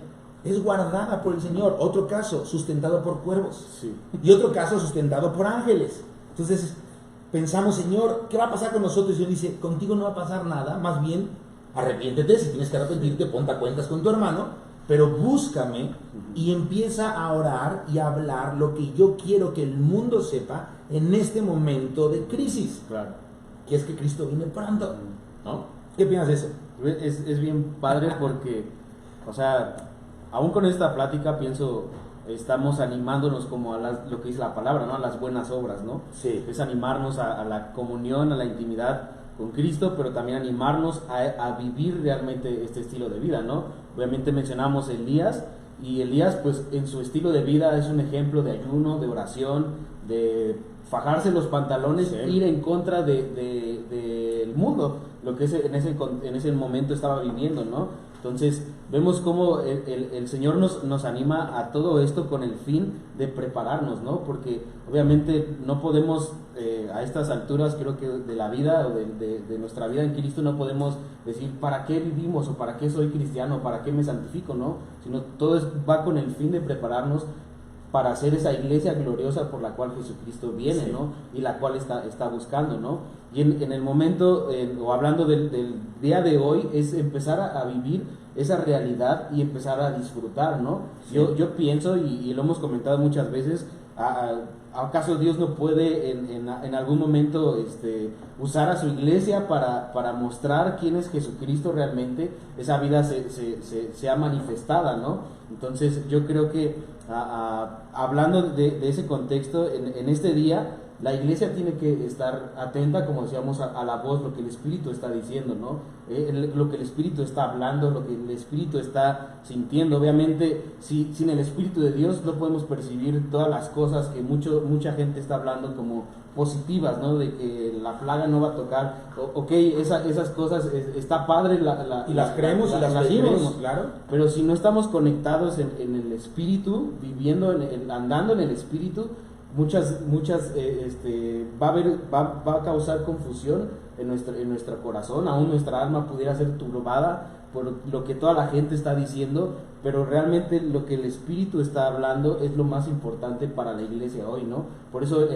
es guardada por el Señor. Otro caso, sustentado por cuervos. Sí. Y otro caso, sustentado por ángeles. Entonces pensamos, Señor, ¿qué va a pasar con nosotros? Y Dios dice, contigo no va a pasar nada, más bien arrepiéntete. Si tienes que arrepentirte, ponte a cuentas con tu hermano, pero búscame y empieza a orar y a hablar lo que yo quiero que el mundo sepa en este momento de crisis. Claro. Que es que Cristo viene pronto, ¿no? ¿Qué piensas de eso?
Es bien padre porque, o sea, aún con esta plática pienso, estamos animándonos como a lo que dice la palabra, ¿no? A las buenas obras, ¿no? Sí. Es animarnos a la comunión, a la intimidad con Cristo, pero también animarnos a vivir realmente este estilo de vida, ¿no? Obviamente mencionamos Elías, y Elías pues en su estilo de vida es un ejemplo de ayuno, de oración, de fajarse los pantalones, sí, ir en contra del mundo, lo que en ese momento estaba viviendo, ¿no? Entonces vemos cómo el Señor nos anima a todo esto con el fin de prepararnos, ¿no? Porque obviamente no podemos, a estas alturas creo que de la vida o de nuestra vida en Cristo, no podemos decir para qué vivimos o para qué soy cristiano, para qué me santifico, ¿no? Sino todo va con el fin de prepararnos para hacer esa iglesia gloriosa por la cual Jesucristo viene, sí, ¿no? Y la cual está buscando, ¿no? Y en el momento, o hablando del día de hoy, es empezar a vivir esa realidad y empezar a disfrutar, ¿no? Sí. Yo pienso, y lo hemos comentado muchas veces, ¿acaso Dios no puede en algún momento usar a su iglesia para mostrar quién es Jesucristo realmente? Esa vida sea manifestada, ¿no? Entonces yo creo que hablando de ese contexto, en este día la iglesia tiene que estar atenta, como decíamos, a la voz, lo que el Espíritu está diciendo, ¿no? Lo que el Espíritu está hablando, lo que el Espíritu está sintiendo. Obviamente, sin el Espíritu de Dios no podemos percibir todas las cosas que mucha gente está hablando como positivas, ¿no? De que la plaga no va a tocar. Ok, esas cosas está padre,
y las creemos y las pedimos, claro.
Pero si no estamos conectados en el Espíritu, viviendo, andando en el Espíritu, muchas va a causar confusión en nuestro corazón. Aún nuestra alma pudiera ser turbada por lo que toda la gente está diciendo, pero realmente lo que el Espíritu está hablando es lo más importante para la iglesia hoy, ¿no? Por eso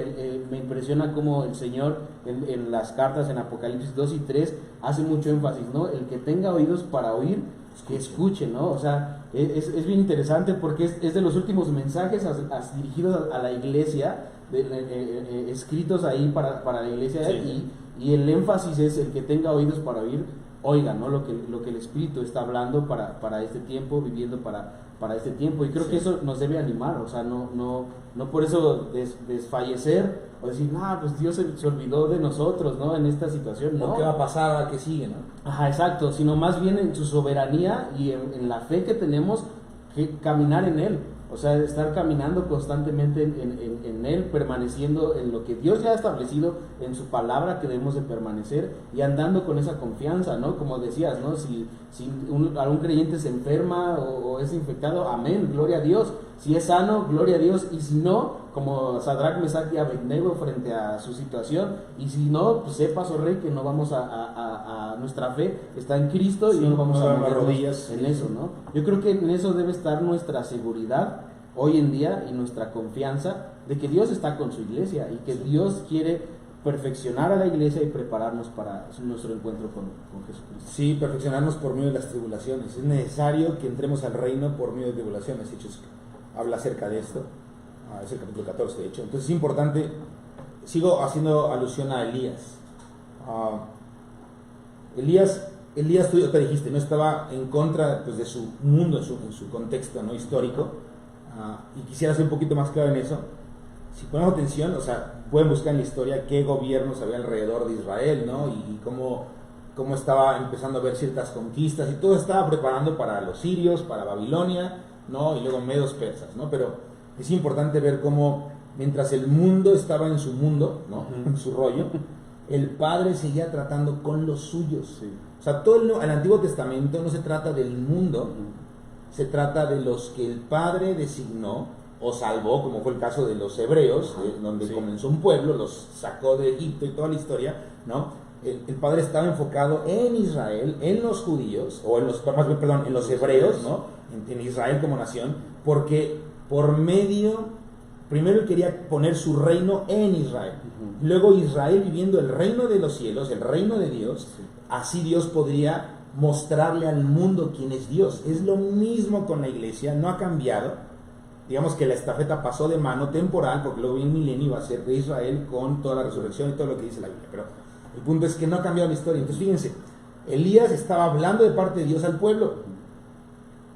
me impresiona cómo el Señor en las cartas en Apocalipsis 2 y 3 hace mucho énfasis, ¿no? El que tenga oídos para oír, que escuche, ¿no? O sea, es bien interesante porque es de los últimos mensajes dirigidos a la iglesia, escritos ahí para la iglesia, sí. Y el énfasis es el que tenga oídos para oír, oiga, ¿no? Lo que el Espíritu está hablando para este tiempo, viviendo para este tiempo. Y creo que eso nos debe animar, o sea, no por eso desfallecer o decir, pues Dios se olvidó de nosotros, ¿no? En esta situación, ¿no?
¿Qué va a pasar? ¿A qué sigue, no?
Ajá, exacto, sino más bien en su soberanía y en la fe que tenemos, que caminar en Él. O sea, estar caminando constantemente en Él, permaneciendo en lo que Dios ya ha establecido en su palabra, que debemos de permanecer, y andando con esa confianza, ¿no? Como decías, ¿no? Si algún creyente se enferma o es infectado, amén, gloria a Dios. Si es sano, gloria a Dios. Y si no, como Sadrach, Mesach y Abednego frente a su situación, y si no, pues sepas, oh Rey, que no vamos a nuestra fe está en Cristo, sí, y no vamos a mover rodillas en eso, ¿no? Yo creo que en eso debe estar nuestra seguridad hoy en día y nuestra confianza de que Dios está con su iglesia y que Dios quiere perfeccionar a la iglesia y prepararnos para nuestro encuentro con Jesucristo.
Sí, perfeccionarnos por medio de las tribulaciones. Es necesario que entremos al reino por medio de tribulaciones. Hechos habla acerca de esto. Es el capítulo 14, de hecho. Entonces es importante. Sigo haciendo alusión a Elías. Elías, tú te dijiste, no estaba en contra, pues, de su mundo, en su contexto, ¿no? Histórico. Y quisiera ser un poquito más claro en eso. Si ponemos atención, o sea, pueden buscar en la historia qué gobiernos había alrededor de Israel, ¿no? Y cómo estaba empezando a haber ciertas conquistas, y todo estaba preparando para los sirios, para Babilonia, ¿no? Y luego medos persas, ¿no? Pero es importante ver cómo, mientras el mundo estaba en su mundo, ¿no? En su rollo, el Padre seguía tratando con los suyos. Sí. O sea, todo el Antiguo Testamento no se trata del mundo, se trata de los que el Padre designó o salvó, como fue el caso de los hebreos, donde sí, comenzó un pueblo, los sacó de Egipto y toda la historia, ¿no? El Padre estaba enfocado en Israel, en los judíos, o en los hebreos, ¿no? En Israel como nación, porque por medio, primero él quería poner su reino en Israel, luego Israel viviendo el reino de los cielos, el reino de Dios, así Dios podría mostrarle al mundo quién es Dios. Es lo mismo con la iglesia, no ha cambiado. Digamos que la estafeta pasó de mano temporal, porque luego el milenio iba a ser de Israel con toda la resurrección y todo lo que dice la Biblia, pero el punto es que no ha cambiado la historia. Entonces fíjense, Elías estaba hablando de parte de Dios al pueblo,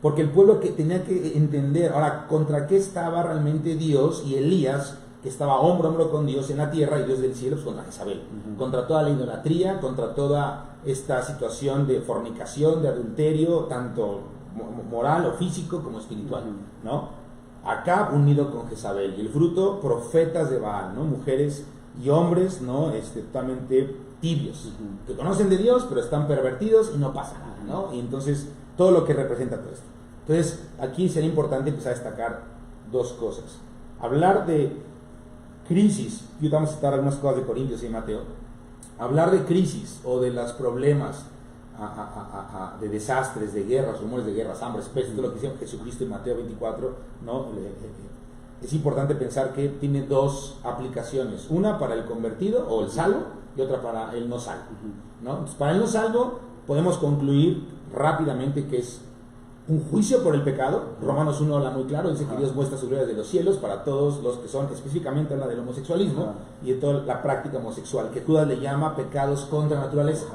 porque el pueblo que tenía que entender, ahora, contra qué estaba realmente Dios, y Elías, que estaba hombro a hombro con Dios en la tierra, y Dios del cielo, pues contra Jezabel, contra toda la idolatría, contra toda esta situación de fornicación, de adulterio, tanto moral o físico como espiritual, ¿no? Acá unido con Jezabel, y el fruto, profetas de Baal, ¿no? Mujeres y hombres, ¿no? Totalmente tibios, que conocen de Dios, pero están pervertidos y no pasa nada, ¿no? Y entonces, todo lo que representa todo esto. Entonces, aquí sería importante empezar a destacar dos cosas. Hablar de crisis, y vamos a citar algunas cosas de Corintios y Mateo. Hablar de crisis o de los problemas de desastres, de guerras, rumores de guerras, hambres, pestes, todo lo que dice Jesucristo en Mateo 24, ¿no? Es importante pensar que tiene dos aplicaciones, una para el convertido o el salvo y otra para el no salvo, ¿no? Entonces, para el no salvo podemos concluir rápidamente que es un juicio por el pecado. Romanos 1 habla muy claro, dice que Dios muestra su gloria de los cielos para todos los que son, específicamente habla del homosexualismo y de toda la práctica homosexual, que Judas le llama pecados contra naturaleza,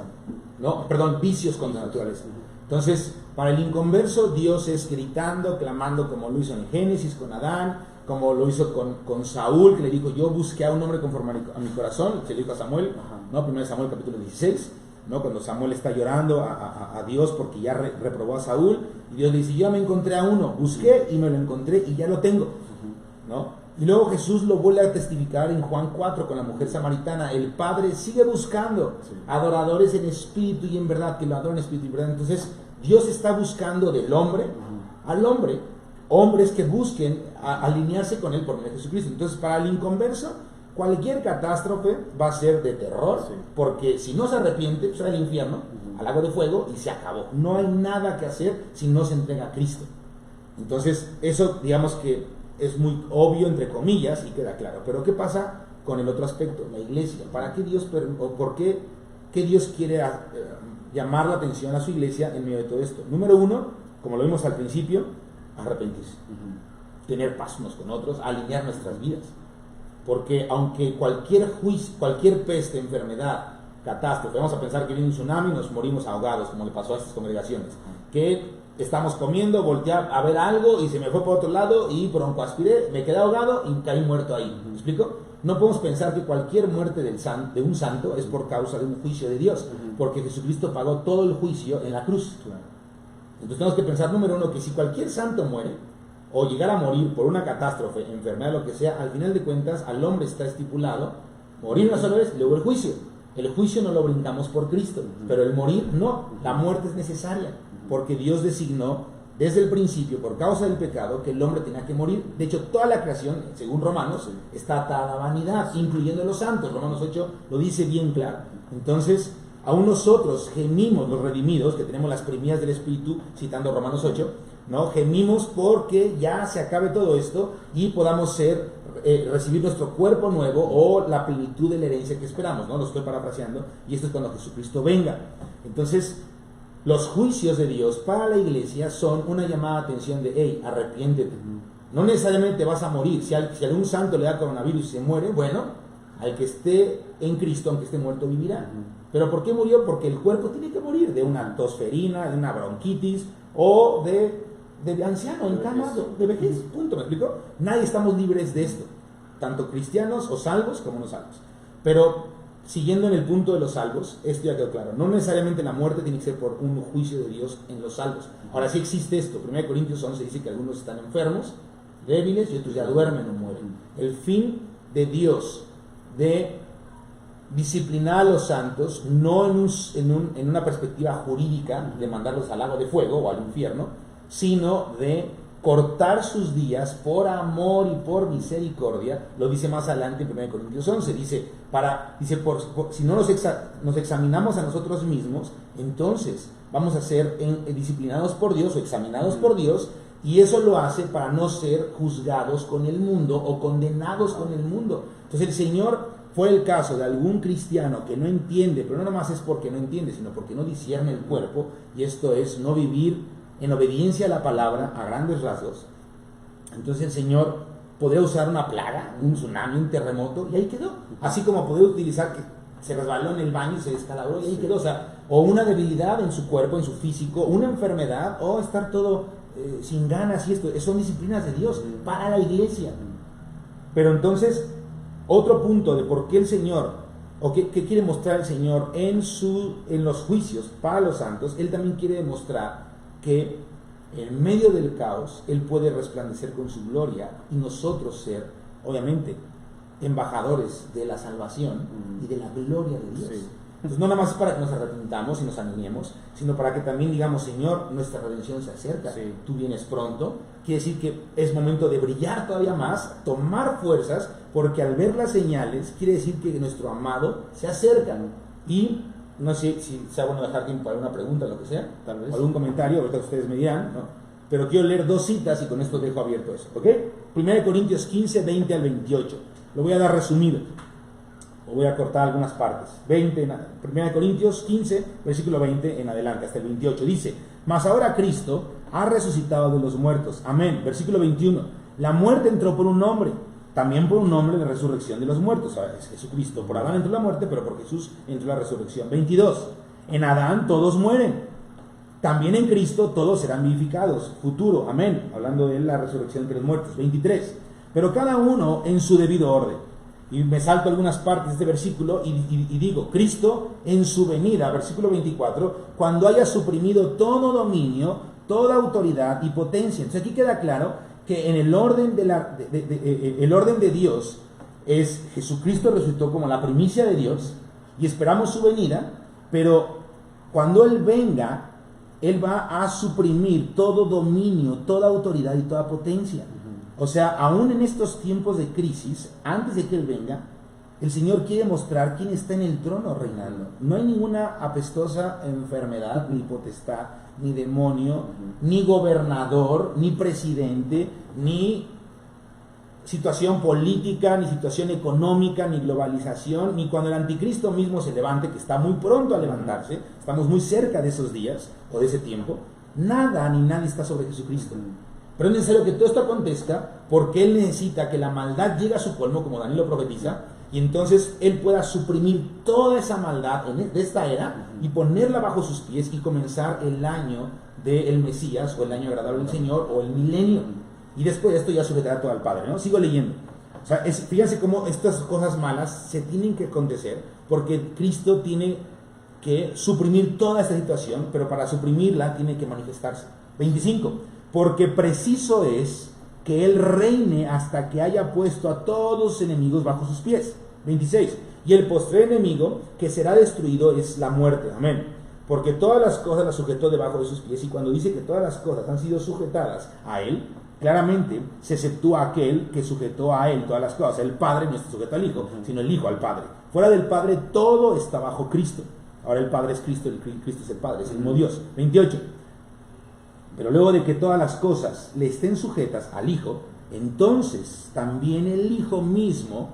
¿no? Perdón, vicios contra naturaleza. Entonces, para el inconverso, Dios es gritando, clamando, como lo hizo en Génesis con Adán, como lo hizo con Saúl, que le dijo, yo busqué a un hombre conforme a mi corazón, se le dijo a Samuel, ¿no? 1 Samuel capítulo 16, ¿no? Cuando Samuel está llorando a Dios porque ya reprobó a Saúl, y Dios le dice, yo ya me encontré a uno, busqué y me lo encontré y ya lo tengo, ¿no? Y luego Jesús lo vuelve a testificar en Juan 4 con la mujer samaritana. El Padre sigue buscando adoradores en espíritu y en verdad, que lo adoren en espíritu y en verdad. Entonces Dios está buscando del hombre al hombre, hombres que busquen alinearse con Él por medio de Jesucristo. Entonces, para el inconverso, cualquier catástrofe va a ser de terror, porque si no se arrepiente, pues va al infierno, al lago de fuego, y se acabó. No hay nada que hacer si no se entrega a Cristo. Entonces, eso digamos que es muy obvio, entre comillas, y queda claro. Pero ¿qué pasa con el otro aspecto? La iglesia. ¿Para qué Dios, o por qué Dios quiere llamar la atención a su iglesia en medio de todo esto? Número uno, como lo vimos al principio, arrepentirse. Tener paz unos con otros, alinear nuestras vidas. Porque aunque cualquier juicio, cualquier peste, enfermedad, catástrofe, vamos a pensar que viene un tsunami y nos morimos ahogados, como le pasó a estas congregaciones, que estamos comiendo, volteé a ver algo y se me fue por otro lado y broncoaspiré, me quedé ahogado y caí muerto ahí. ¿Me explico? No podemos pensar que cualquier muerte de un santo es por causa de un juicio de Dios, porque Jesucristo pagó todo el juicio en la cruz. Entonces tenemos que pensar, número uno, que si cualquier santo muere o llegara a morir por una catástrofe, enfermedad, lo que sea, al final de cuentas al hombre está estipulado morir una sola vez y luego el juicio. El juicio no lo brincamos por Cristo, pero el morir no. La muerte es necesaria, porque Dios designó desde el principio, por causa del pecado, que el hombre tenía que morir. De hecho, toda la creación, según Romanos, está atada a vanidad, incluyendo los santos. Romanos 8 lo dice bien claro. Entonces, aún nosotros gemimos, los redimidos, que tenemos las primicias del Espíritu, citando Romanos 8, ¿no? Gemimos porque ya se acabe todo esto y podamos recibir nuestro cuerpo nuevo o la plenitud de la herencia que esperamos, ¿no? Lo estoy parafraseando, y esto es cuando Jesucristo venga. Entonces, los juicios de Dios para la iglesia son una llamada de atención de, hey, arrepiéntete. No necesariamente vas a morir. Si algún santo le da coronavirus y se muere, bueno, al que esté en Cristo, aunque esté muerto, vivirá. ¿Pero por qué murió? Porque el cuerpo tiene que morir de una tosferina, de una bronquitis o de anciano, encamado, de vejez, punto, ¿me explico? Nadie estamos libres de esto, tanto cristianos o salvos como no salvos. Pero, siguiendo en el punto de los salvos, esto ya quedó claro, no necesariamente la muerte tiene que ser por un juicio de Dios en los salvos. Ahora sí existe esto, 1 Corintios 11 dice que algunos están enfermos, débiles, y otros ya duermen o mueren. El fin de Dios de disciplinar a los santos, no en una perspectiva jurídica de mandarlos al lago de fuego o al infierno, sino de cortar sus días por amor y por misericordia. Lo dice más adelante en 1 Corintios 11, dice si no nos examinamos a nosotros mismos, entonces vamos a ser disciplinados por Dios o examinados por Dios, y eso lo hace para no ser juzgados con el mundo o condenados con el mundo. Entonces el Señor, fue el caso de algún cristiano que no entiende, pero no nomás es porque no entiende, sino porque no discierne el cuerpo, y esto es no vivir en obediencia a la palabra a grandes rasgos. Entonces el Señor podría usar una plaga, un tsunami, un terremoto, y ahí quedó. Así como podría utilizar que se resbaló en el baño y se descalabró, y ahí quedó. O sea, o una debilidad en su cuerpo, en su físico, una enfermedad, o estar todo sin ganas, y esto son disciplinas de Dios para la iglesia. Pero entonces, otro punto de por qué el Señor, o qué quiere mostrar el Señor en los juicios para los santos, Él también quiere demostrar que en medio del caos Él puede resplandecer con su gloria y nosotros ser, obviamente, embajadores de la salvación y de la gloria de Dios. Sí. Entonces no nada más es para que nos arrepintamos y nos animemos, sino para que también digamos, Señor, nuestra redención se acerca, sí, tú vienes pronto. Quiere decir que es momento de brillar todavía más, tomar fuerzas, porque al ver las señales quiere decir que nuestro amado se acerca. Y no sé si sea bueno dejar tiempo para una pregunta, lo que sea, tal vez, o algún comentario, ahorita ustedes me dirán, ¿no? Pero quiero leer dos citas y con esto dejo abierto eso, ¿ok? 1 Corintios 15, 20 al 28. Lo voy a dar resumido, o voy a cortar algunas partes. 1 Corintios 15, versículo 20 en adelante, hasta el 28. Dice, mas ahora Cristo ha resucitado de los muertos. Amén. Versículo 21. La muerte entró por un hombre, también por un hombre de resurrección de los muertos. O sea, es Jesucristo. Por Adán entró la muerte, pero por Jesús entró la resurrección. 22. En Adán todos mueren. también en Cristo todos serán vivificados. Futuro, amén. Hablando de la resurrección de los muertos. 23. Pero cada uno en su debido orden. Y me salto algunas partes de este versículo y digo, Cristo en su venida, versículo 24, cuando haya suprimido todo dominio, toda autoridad y potencia. Entonces aquí queda claro que en el orden el orden de Dios es Jesucristo resucitó como la primicia de Dios y esperamos su venida, pero cuando Él venga, Él va a suprimir todo dominio, toda autoridad y toda potencia. O sea, aún en estos tiempos de crisis, antes de que Él venga, el Señor quiere mostrar quién está en el trono reinando. No hay ninguna apestosa enfermedad, ni potestad, ni demonio, ni gobernador, ni presidente, ni situación política, ni situación económica, ni globalización, ni cuando el anticristo mismo se levante, que está muy pronto a levantarse, estamos muy cerca de esos días o de ese tiempo, nada ni nadie está sobre Jesucristo. Pero es necesario que todo esto acontezca porque Él necesita que la maldad llegue a su colmo, como Daniel lo profetiza, y entonces Él pueda suprimir toda esa maldad de esta era y ponerla bajo sus pies y comenzar el año del Mesías, o el año agradable del Señor, o el milenio. Y después de esto ya sujetará todo al Padre, ¿no? Sigo leyendo. O sea, fíjense cómo estas cosas malas se tienen que acontecer porque Cristo tiene que suprimir toda esta situación, pero para suprimirla tiene que manifestarse. 25. Porque preciso es que Él reine hasta que haya puesto a todos sus enemigos bajo sus pies. 26. Y el postrer enemigo que será destruido es la muerte. Amén. Porque todas las cosas las sujetó debajo de sus pies. Y cuando dice que todas las cosas han sido sujetadas a Él, claramente se exceptúa aquel que sujetó a Él todas las cosas. El Padre no está sujeto al Hijo, sino el Hijo al Padre. Fuera del Padre todo está bajo Cristo. Ahora el Padre es Cristo, Cristo es el Padre, es el mismo Dios. 28. Pero luego de que todas las cosas le estén sujetas al Hijo, entonces también el Hijo mismo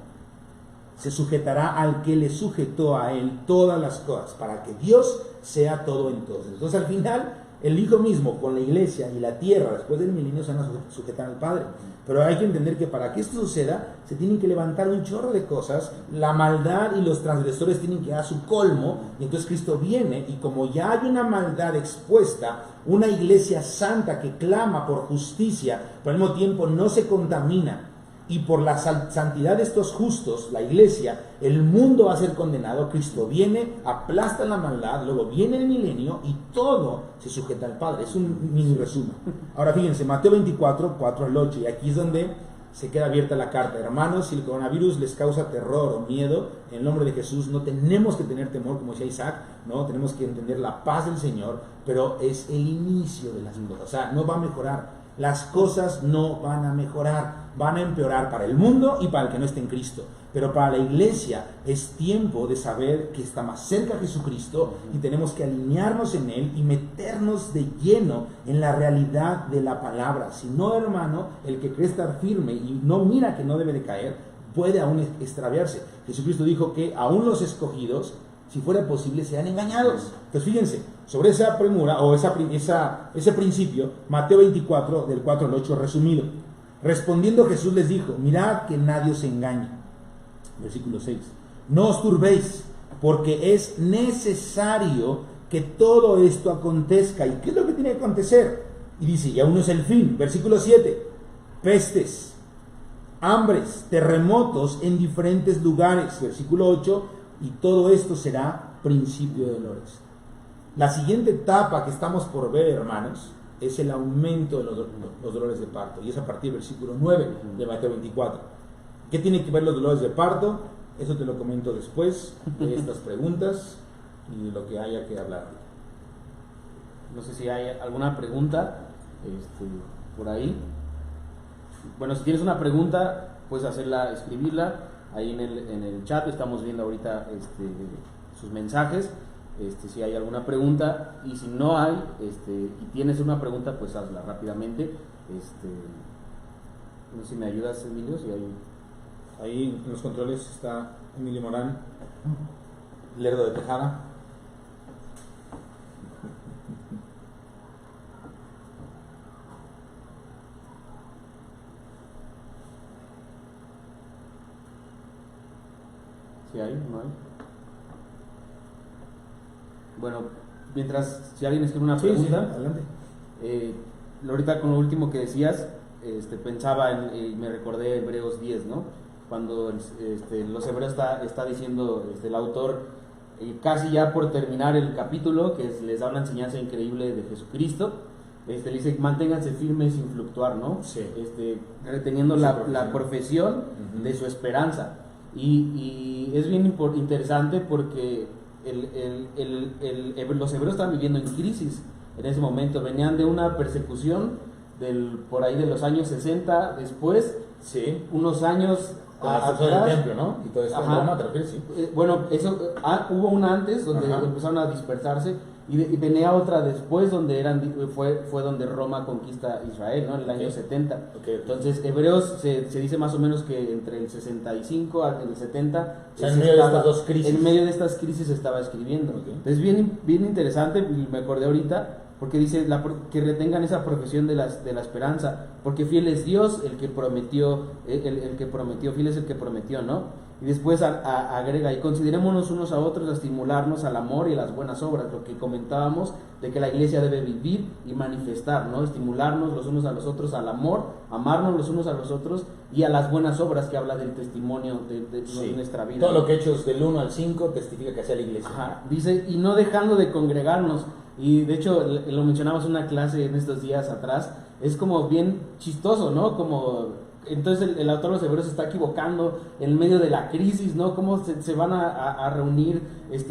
se sujetará al que le sujetó a Él todas las cosas, para que Dios sea todo en todos. Entonces al final, el Hijo mismo con la iglesia y la tierra después del milenio se van a sujetar al Padre. Pero hay que entender que para que esto suceda, se tienen que levantar un chorro de cosas, la maldad y los transgresores tienen que dar su colmo, y entonces Cristo viene, y como ya hay una maldad expuesta, una iglesia santa que clama por justicia, pero al mismo tiempo no se contamina, y por la santidad de estos justos, la iglesia, el mundo va a ser condenado. Cristo viene, aplasta la maldad, luego viene el milenio y todo se sujeta al Padre. Es un mini resumen. Ahora fíjense, Mateo 24, 4 al 8, y aquí es donde se queda abierta la carta. Hermanos, si el coronavirus les causa terror o miedo, en el nombre de Jesús no tenemos que tener temor, como decía Isaac, no tenemos que entender la paz del Señor, pero es el inicio de las cosas. O sea, no va a mejorar. Las cosas no van a mejorar, van a empeorar para el mundo y para el que no esté en Cristo. Pero para la iglesia es tiempo de saber que está más cerca Jesucristo y tenemos que alinearnos en Él y meternos de lleno en la realidad de la palabra. Si no, hermano, el que cree estar firme y no mira que no debe de caer, puede aún extraviarse. Jesucristo dijo que aún los escogidos, si fuera posible, sean engañados. Entonces fíjense, sobre esa premura o ese principio, Mateo 24, del 4 al 8, resumido. Respondiendo Jesús les dijo, mirad que nadie os engañe. Versículo 6. No os turbéis, porque es necesario que todo esto acontezca. ¿Y qué es lo que tiene que acontecer? Y dice, y aún no es el fin. Versículo 7. Pestes, hambres, terremotos en diferentes lugares. Versículo 8. Y todo esto será principio de dolores. La siguiente etapa que estamos por ver, hermanos, es el aumento de los dolores de parto. Y es a partir del versículo 9 de Mateo 24. ¿Qué tiene que ver los dolores de parto? Eso te lo comento después de estas preguntas y de lo que haya que hablar.
No sé si hay alguna pregunta por ahí. Bueno, si tienes una pregunta, puedes hacerla, escribirla ahí en el chat. Estamos viendo ahorita sus mensajes. Si hay alguna pregunta, y si no hay y tienes una pregunta, pues hazla rápidamente. No sé si me ayudas, Emilio, si hay...
Ahí en los controles está Emilio Morán, Lerdo de Tejada.
¿Sí hay? ¿No hay? Bueno, mientras, si alguien escribe una
Sí,
pregunta,
adelante.
Ahorita con lo último que decías, pensaba me recordé Hebreos 10, ¿no? Cuando los hebreos está diciendo el autor, casi ya por terminar el capítulo, que les da una enseñanza increíble de Jesucristo, le dice, manténganse firmes sin fluctuar, ¿no?
Sí.
Reteniendo la profesión de su esperanza. Y es bien interesante porque los hebreos estaban viviendo en crisis en ese momento, venían de una persecución por ahí de los años 60, después,
sí,
unos años
con la destrucción del templo, ¿no? Y todo esto en Roma, ¿te refieres? Sí.
Bueno, hubo una antes donde empezaron a dispersarse y venía otra después donde fue donde Roma conquista Israel, ¿no? En el año 70. Entonces, Hebreos se dice más o menos que entre el 65 al 70,
o sea, en medio de estas dos crisis.
En medio de estas crisis estaba escribiendo. Entonces, bien interesante, me acordé ahorita, porque dice que retengan esa profesión de la esperanza, porque fiel es Dios el que prometió, fiel es el que prometió, ¿no? Y después agrega, y considerémonos unos a otros a estimularnos al amor y a las buenas obras, lo que comentábamos de que la iglesia debe vivir y manifestar, ¿no? Estimularnos los unos a los otros al amor, amarnos los unos a los otros y a las buenas obras, que habla del testimonio de nuestra vida.
Todo lo que Hechos del 1 al 5 testifica que hacía la iglesia.
Dice, y no dejando de congregarnos. Y de hecho lo mencionamos en una clase en estos días atrás, es como bien chistoso, ¿no? Como entonces el autor de los Hebreos se está equivocando en medio de la crisis, ¿no? Cómo se van a reunir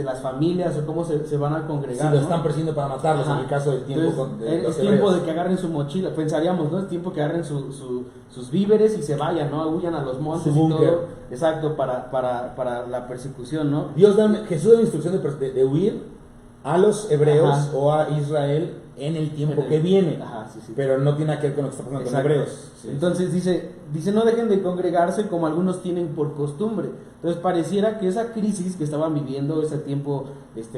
las familias o cómo se van a congregar.
Sí, lo están persiguiendo para matarlos en el caso del tiempo.
Entonces, es tiempo de que agarren su mochila, pensaríamos, ¿no? Es tiempo que agarren sus víveres y se vayan, ¿no? Huyan a los montes y todo. Exacto, para la persecución, ¿no?
Jesús da la instrucción de huir a los hebreos o a Israel en el tiempo que viene, pero no tiene nada que ver con lo que está pasando con los hebreos.
Sí. Entonces dice, no dejen de congregarse como algunos tienen por costumbre. Entonces pareciera que esa crisis que estaban viviendo, ese tiempo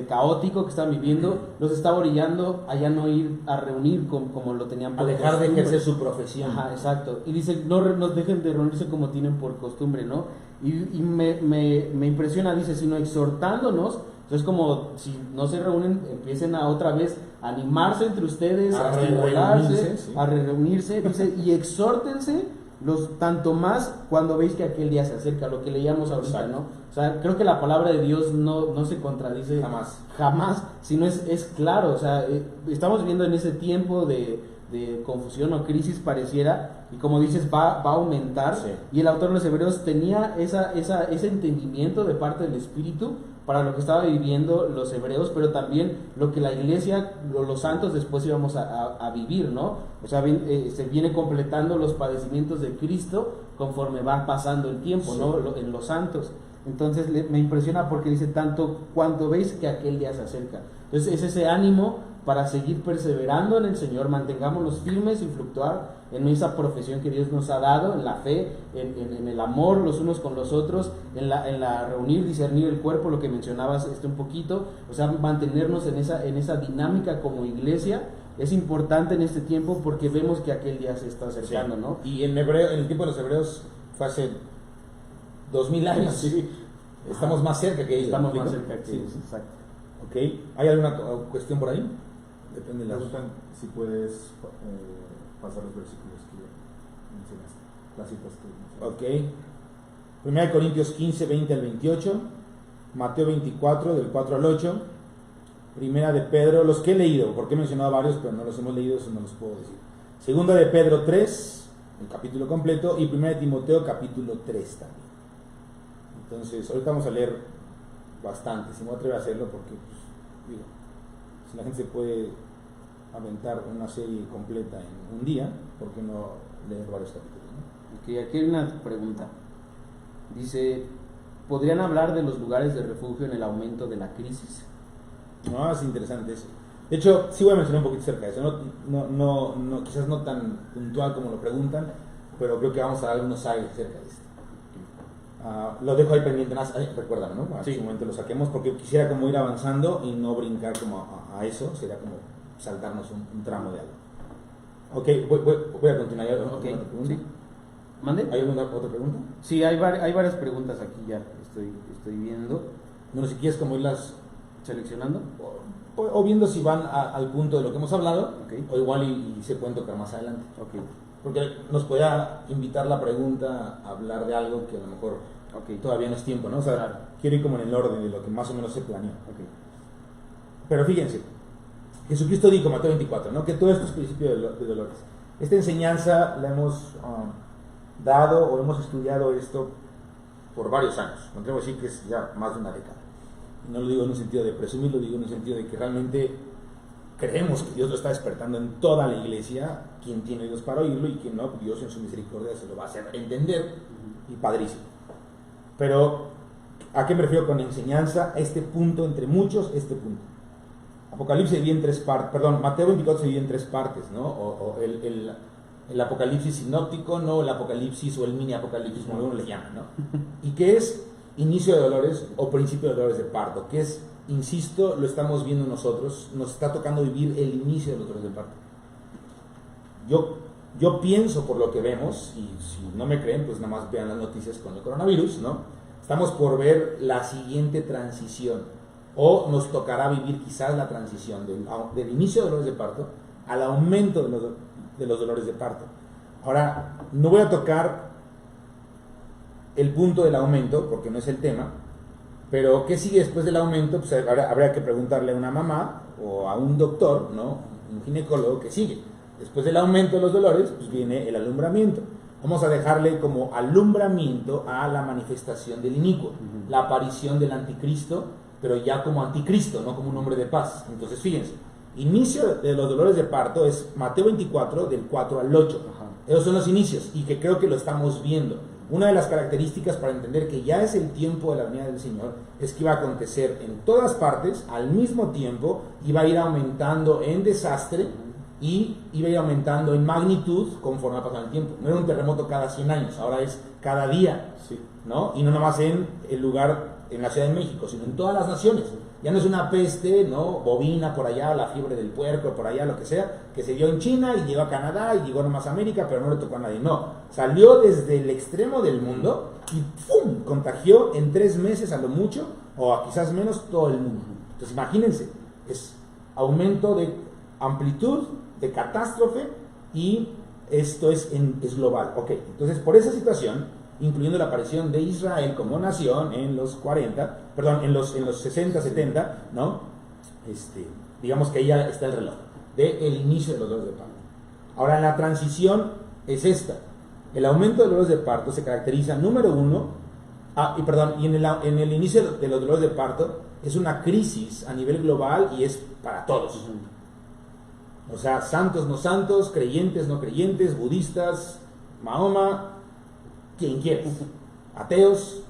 caótico que estaban viviendo, los estaba orillando a ya no ir a reunir como lo tenían por costumbre. A
dejar de ejercer su profesión.
Exacto. Y dice, no dejen de reunirse como tienen por costumbre, ¿no? Y me impresiona, dice, sino exhortándonos. Entonces, como si no se reúnen, empiecen a otra vez a animarse entre ustedes, a estimularse, a reunirse, dice, y exhórtense tanto más cuando veis que aquel día se acerca, lo que leíamos ahorita, ¿no? O sea, creo que la palabra de Dios no se contradice jamás, sino es claro. O sea, estamos viviendo en ese tiempo de confusión o crisis, pareciera, y como dices, va a aumentar, y el autor de los Hebreos tenía ese entendimiento de parte del Espíritu para lo que estaba viviendo los hebreos, pero también lo que la iglesia, los santos después íbamos a vivir, ¿no? O sea, se viene completando los padecimientos de Cristo conforme va pasando el tiempo, ¿no? En los santos. Entonces me impresiona porque dice, tanto cuando veis que aquel día se acerca. Entonces es ese ánimo para seguir perseverando en el Señor, mantengámonos firmes sin fluctuar en esa profesión que Dios nos ha dado, en la fe, en el amor los unos con los otros, en la reunir, discernir el cuerpo, lo que mencionabas un poquito, o sea, mantenernos en esa dinámica como iglesia. Es importante en este tiempo porque vemos que aquel día se está acercando, ¿no?
Y en el tiempo de los hebreos fue hace 2000 años.
Sí.
Estamos más cerca que ellos.
Estamos más cerca que ellos, exacto.
Ok, ¿hay alguna cuestión por ahí?
Depende de la preguntan si puedes pasar los versículos que mencionaste, las citas que mencionaste.
Ok. 1 Corintios 15, 20 al 28, Mateo 24, del 4 al 8, Primera de Pedro, los que he leído, porque he mencionado varios, pero no los hemos leído, eso no los puedo decir. Segunda de Pedro 3, el capítulo completo, y Primera de Timoteo, capítulo 3 también. Entonces, ahorita vamos a leer bastante, si me atrevo a hacerlo, porque, pues, digo, si la gente se puede aventar una serie completa en un día, ¿por qué no leer varios capítulos? ¿No?
Okay, aquí hay una pregunta. Dice, ¿podrían hablar de los lugares de refugio en el aumento de la crisis?
No, es interesante eso. De hecho, sí voy a mencionar un poquito acerca de eso. No, quizás no tan puntual como lo preguntan, pero creo que vamos a dar algunos aires acerca de esto. Lo dejo ahí pendiente, recuérdame, ¿no? A su momento lo saquemos, porque quisiera como ir avanzando y no brincar como a eso, sería como saltarnos un tramo de algo. Ok, voy a continuar. ¿Hay alguna otra pregunta?
Sí. ¿Mande?
¿Hay alguna otra pregunta?
Sí, hay varias preguntas aquí ya, estoy viendo.
Bueno, si quieres como irlas
seleccionando.
O viendo si van al punto de lo que hemos hablado,
Okay.
o igual y se pueden tocar más adelante.
Ok,
Porque nos podía invitar la pregunta a hablar de algo que a lo mejor
ok.
todavía no es tiempo, ¿no? O sea,
Claro.
quiero ir como en el orden de lo que más o menos se planeó.
Ok.
Pero fíjense, Jesucristo dijo, Mateo 24, ¿no? Que todo esto es principio de dolores. Esta enseñanza la hemos dado o hemos estudiado esto por varios años. No tengo que decir que es ya más de una década. No lo digo en un sentido de presumir, lo digo en un sentido de que realmente creemos que Dios lo está despertando en toda la iglesia. Quien tiene Dios para oírlo y quien no, Dios en su misericordia se lo va a hacer entender, y padrísimo. Pero, ¿a qué me refiero con enseñanza? Este punto, entre muchos, este punto. Apocalipsis se divide en tres partes, perdón, Mateo 24 se divide en tres partes, ¿no? O el Apocalipsis sinóptico, no el Apocalipsis o el mini Apocalipsis, como uno le llama, ¿no? ¿Y qué es inicio de dolores o principio de dolores de parto? ¿Qué es, insisto, lo estamos viendo nosotros, nos está tocando vivir el inicio de los dolores de parto? Yo pienso por lo que vemos, y si no me creen, pues nada más vean las noticias con el coronavirus, ¿no? Estamos por ver la siguiente transición, o nos tocará vivir quizás la transición del inicio de dolores de parto al aumento de los dolores de parto. Ahora, no voy a tocar el punto del aumento, porque no es el tema, pero ¿qué sigue después del aumento? Pues habría que preguntarle a una mamá o a un doctor, ¿no? Un ginecólogo, ¿qué sigue? Después del aumento de los dolores, pues viene el alumbramiento. Vamos a dejarle como alumbramiento a la manifestación del inicuo, la aparición del anticristo, pero ya como anticristo, no como un hombre de paz. Entonces, fíjense, inicio de los dolores de parto es Mateo 24, del 4 al 8.
Ajá.
Esos son los inicios, y que creo que lo estamos viendo. Una de las características para entender que ya es el tiempo de la venida del Señor es que iba a acontecer en todas partes al mismo tiempo, iba a ir aumentando en desastre y iba a ir aumentando en magnitud conforme pasa el tiempo. No era un terremoto cada 100 años, ahora es cada día,
Sí.
¿no? Y no nomás en el lugar, en la Ciudad de México, sino en todas las naciones. Ya no es una peste, ¿no? Bovina por allá, la fiebre del puerco por allá, lo que sea, que se dio en China y llegó a Canadá y llegó nomás a América, pero no le tocó a nadie. No, salió desde el extremo del mundo y ¡pum! Contagió en 3 meses a lo mucho, o a quizás menos, todo el mundo. Entonces imagínense, es aumento de amplitud, de catástrofe, y esto es global. Ok, entonces por esa situación, incluyendo la aparición de Israel como nación en los 40, perdón, en los 60, 70, ¿no? Digamos que ahí ya está el reloj del inicio de los dolores de parto. Ahora, la transición es esta. El aumento de dolores de parto se caracteriza, número uno, y en el inicio de los dolores de parto es una crisis a nivel global y es para todos. O sea, santos, no santos, creyentes, no creyentes, budistas, Mahoma, quien quiera, ateos.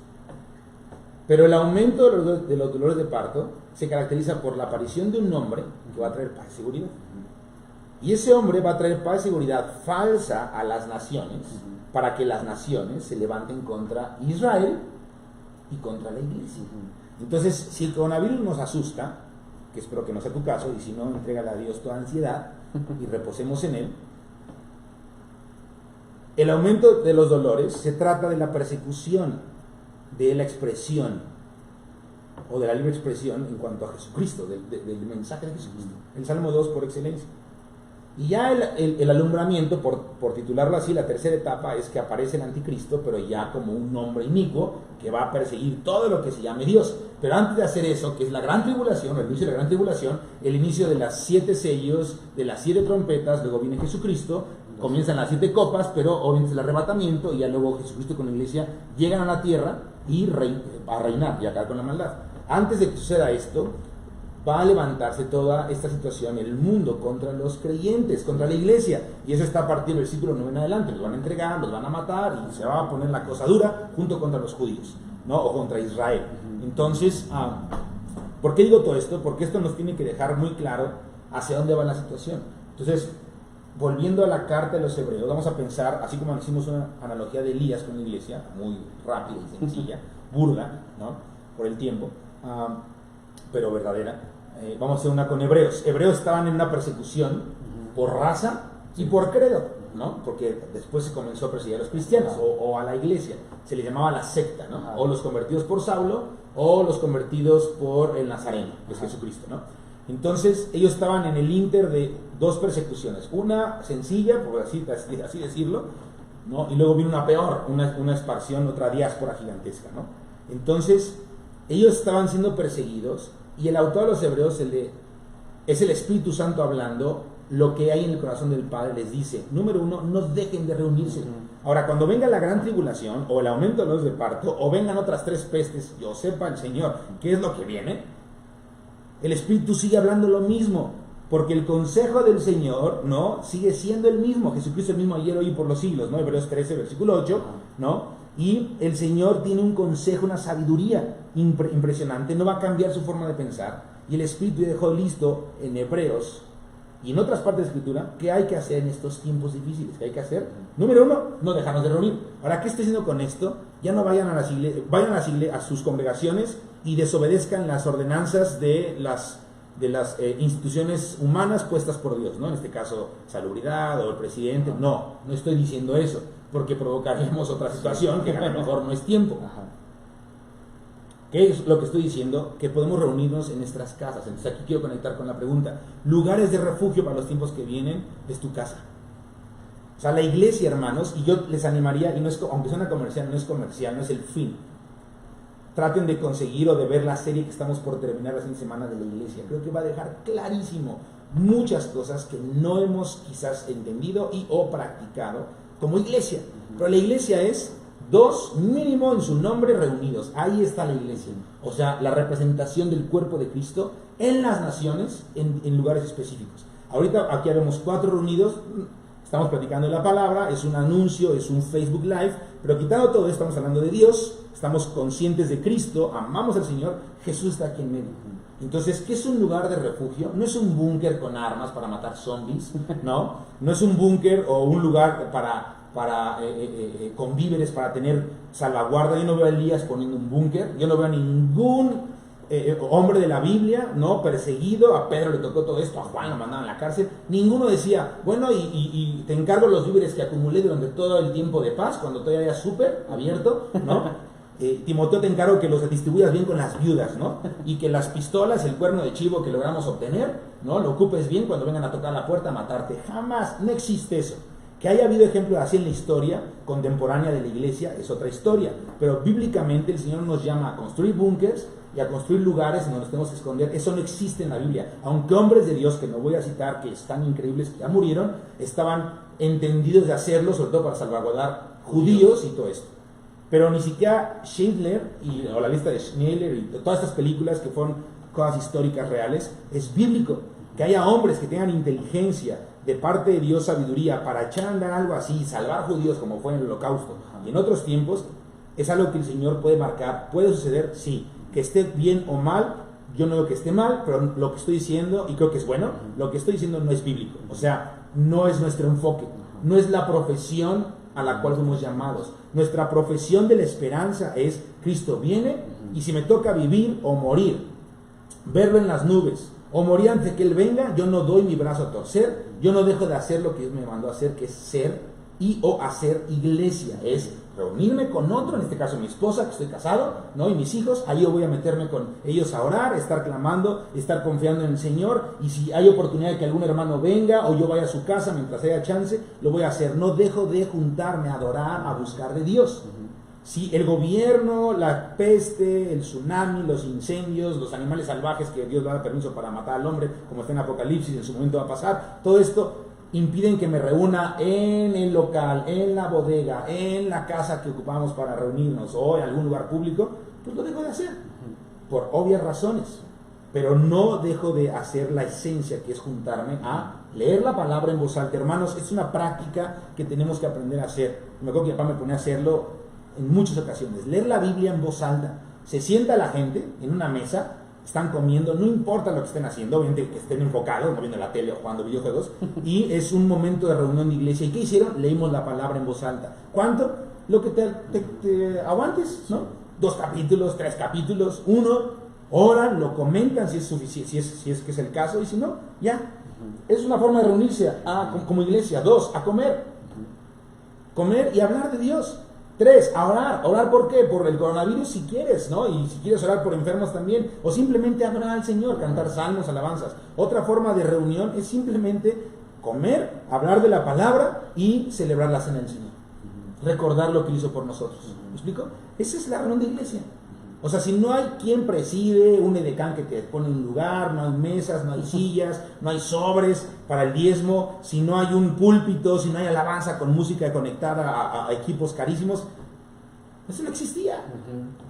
Pero el aumento de los dolores de parto se caracteriza por la aparición de un hombre que va a traer paz y seguridad. Y ese hombre va a traer paz y seguridad falsa a las naciones, para que las naciones se levanten contra Israel y contra la iglesia. Entonces, si el coronavirus nos asusta, que espero que no sea tu caso, y si no, entrégale a Dios toda ansiedad y reposemos en Él. El aumento de los dolores se trata de la persecución de la expresión o de la libre expresión en cuanto a Jesucristo, del mensaje de Jesucristo. El Salmo 2 por excelencia. Y ya el alumbramiento, por titularlo así, la tercera etapa es que aparece el anticristo, pero ya como un hombre inicuo que va a perseguir todo lo que se llame Dios. Pero antes de hacer eso, que es la gran tribulación, el inicio de la gran tribulación, el inicio de las 7 sellos, de las 7 trompetas, luego viene Jesucristo, comienzan las 7 copas, pero obviamente el arrebatamiento, y ya luego Jesucristo con la iglesia llegan a la tierra y a reinar y a acabar con la maldad. Antes de que suceda esto, va a levantarse toda esta situación, el mundo contra los creyentes, contra la iglesia, y eso está a partir del versículo 9 en adelante. Los van a entregar, los van a matar, y se va a poner la cosa dura junto contra los judíos, ¿no? O contra Israel. Entonces, ¿por qué digo todo esto? Porque esto nos tiene que dejar muy claro hacia dónde va la situación. Entonces, volviendo a la carta de los hebreos, vamos a pensar, así como hicimos una analogía de Elías con la iglesia, muy rápida y sencilla, burda, ¿no? Por el tiempo, pero verdadera. Vamos a hacer una con hebreos. Hebreos estaban en una persecución por raza y por credo, ¿no? Porque después se comenzó a perseguir a los cristianos o a la iglesia. Se le llamaba la secta, ¿no? O los convertidos por Saulo o los convertidos por el Nazareno, que es Jesucristo, ¿no? Entonces ellos estaban en el ínter de dos persecuciones. Una sencilla, por así decirlo, ¿no? Y luego vino una peor, una expansión, otra diáspora gigantesca, ¿no? Entonces ellos estaban siendo perseguidos y el autor de los Hebreos es el Espíritu Santo hablando lo que hay en el corazón del Padre. Les dice, número uno, no dejen de reunirse. Ahora, cuando venga la gran tribulación o el aumento de los de parto o vengan otras 3 pestes, yo sepa el Señor qué es lo que viene, el Espíritu sigue hablando lo mismo, porque el consejo del Señor, ¿no?, sigue siendo el mismo. Jesucristo el mismo ayer, hoy y por los siglos, ¿no? Hebreos 13, versículo 8, ¿no? Y el Señor tiene un consejo, una sabiduría impresionante, no va a cambiar su forma de pensar. Y el Espíritu dejó listo en Hebreos y en otras partes de la Escritura qué hay que hacer en estos tiempos difíciles. ¿Qué hay que hacer? Número uno, no dejarnos de reunir. Ahora, ¿qué estoy diciendo con esto? Ya no vayan a las iglesias, vayan a sus congregaciones y desobedezcan las ordenanzas de las instituciones humanas puestas por Dios, ¿no? En este caso, salubridad o el presidente. No estoy diciendo eso, porque provocaríamos otra situación que a lo mejor no es tiempo. ¿Qué es lo que estoy diciendo? Que podemos reunirnos en nuestras casas. Entonces aquí quiero conectar con la pregunta. Lugares de refugio para los tiempos que vienen es tu casa. O sea, la iglesia, hermanos, y yo les animaría, y no es, aunque suena comercial, no es el fin. Traten de conseguir o de ver la serie que estamos por terminar la siguiente semana de la iglesia. Creo que va a dejar clarísimo muchas cosas que no hemos quizás entendido y o practicado como iglesia. Pero la iglesia es 2 mínimo en su nombre reunidos. Ahí está la iglesia. O sea, la representación del cuerpo de Cristo en las naciones, en lugares específicos. Ahorita aquí vemos 4 reunidos. Estamos platicando la palabra, es un anuncio, es un Facebook Live, pero quitando todo esto, estamos hablando de Dios, estamos conscientes de Cristo, amamos al Señor, Jesús está aquí en medio. Entonces, ¿qué es un lugar de refugio? No es un búnker con armas para matar zombies, ¿no? No es un búnker o un lugar con víveres para tener salvaguarda. Yo no veo a Elías poniendo un búnker, yo no veo a ningún hombre de la Biblia, ¿no?, perseguido. A Pedro le tocó todo esto, a Juan lo mandaban a la cárcel. Ninguno decía, bueno, y te encargo los víveres que acumulé durante todo el tiempo de paz, cuando todavía había súper abierto, ¿no? Timoteo, te encargo que los distribuyas bien con las viudas, ¿no? Y que las pistolas, el cuerno de chivo que logramos obtener, ¿no?, lo ocupes bien cuando vengan a tocar la puerta a matarte. Jamás, no existe eso. Que haya habido ejemplos así en la historia contemporánea de la iglesia es otra historia, pero bíblicamente el Señor nos llama a construir búnkers y a construir lugares en donde nos tenemos que esconder. Eso no existe en la Biblia, aunque hombres de Dios, que no voy a citar, que están increíbles, que ya murieron, estaban entendidos de hacerlo, sobre todo para salvaguardar judíos y todo esto. Pero ni siquiera Schindler o la lista de Schindler y todas estas películas que fueron cosas históricas reales, es bíblico. Que haya hombres que tengan inteligencia de parte de Dios, sabiduría, para echar a andar algo así, salvar judíos como fue en el Holocausto y en otros tiempos, es algo que el Señor puede marcar. ¿Puede suceder? Sí. Que esté bien o mal, yo no digo que esté mal, pero lo que estoy diciendo, y creo que es bueno, lo que estoy diciendo no es bíblico. O sea, no es nuestro enfoque, no es la profesión a la cual somos llamados. Nuestra profesión de la esperanza es: Cristo viene, y si me toca vivir o morir, verlo en las nubes, o morir antes de que Él venga, yo no doy mi brazo a torcer, yo no dejo de hacer lo que Dios me mandó a hacer, que es ser y o hacer iglesia, es reunirme con otro, en este caso mi esposa, que estoy casado, ¿no?, y mis hijos. Ahí yo voy a meterme con ellos a orar, estar clamando, estar confiando en el Señor, y si hay oportunidad de que algún hermano venga o yo vaya a su casa mientras haya chance, lo voy a hacer. No dejo de juntarme a adorar, a buscar de Dios. Si el gobierno, la peste, el tsunami, los incendios, los animales salvajes que Dios da permiso para matar al hombre, como está en Apocalipsis, en su momento va a pasar, todo esto impiden que me reúna en el local, en la bodega, en la casa que ocupamos para reunirnos o en algún lugar público, pues lo dejo de hacer, por obvias razones. Pero no dejo de hacer la esencia, que es juntarme a leer la palabra en voz alta. Hermanos, es una práctica que tenemos que aprender a hacer. Me acuerdo que mi papá me ponía a hacerlo en muchas ocasiones. Leer la Biblia en voz alta. Se sienta la gente en una mesa, están comiendo, no importa lo que estén haciendo, obviamente que estén enfocados, no viendo la tele o jugando videojuegos, y es un momento de reunión de iglesia. ¿Y qué hicieron? Leímos la palabra en voz alta. ¿Cuánto? Lo que te aguantes, ¿no? 2 capítulos, 3 capítulos, 1, oran, lo comentan si es suficiente, si es que es el caso, y si no, ya. Es una forma de reunirse como iglesia. 2, a comer. Comer y hablar de Dios. 3, a orar. ¿Orar por qué? Por el coronavirus si quieres, ¿no? Y si quieres orar por enfermos también. O simplemente adorar al Señor, cantar salmos, alabanzas. Otra forma de reunión es simplemente comer, hablar de la palabra y celebrar la cena del Señor. Recordar lo que Él hizo por nosotros. ¿Me explico? Esa es la reunión de iglesia. O sea, si no hay quien preside, un edecán que te pone un lugar, no hay mesas, no hay sillas, no hay sobres para el diezmo, si no hay un púlpito, si no hay alabanza con música conectada a equipos carísimos, eso no existía.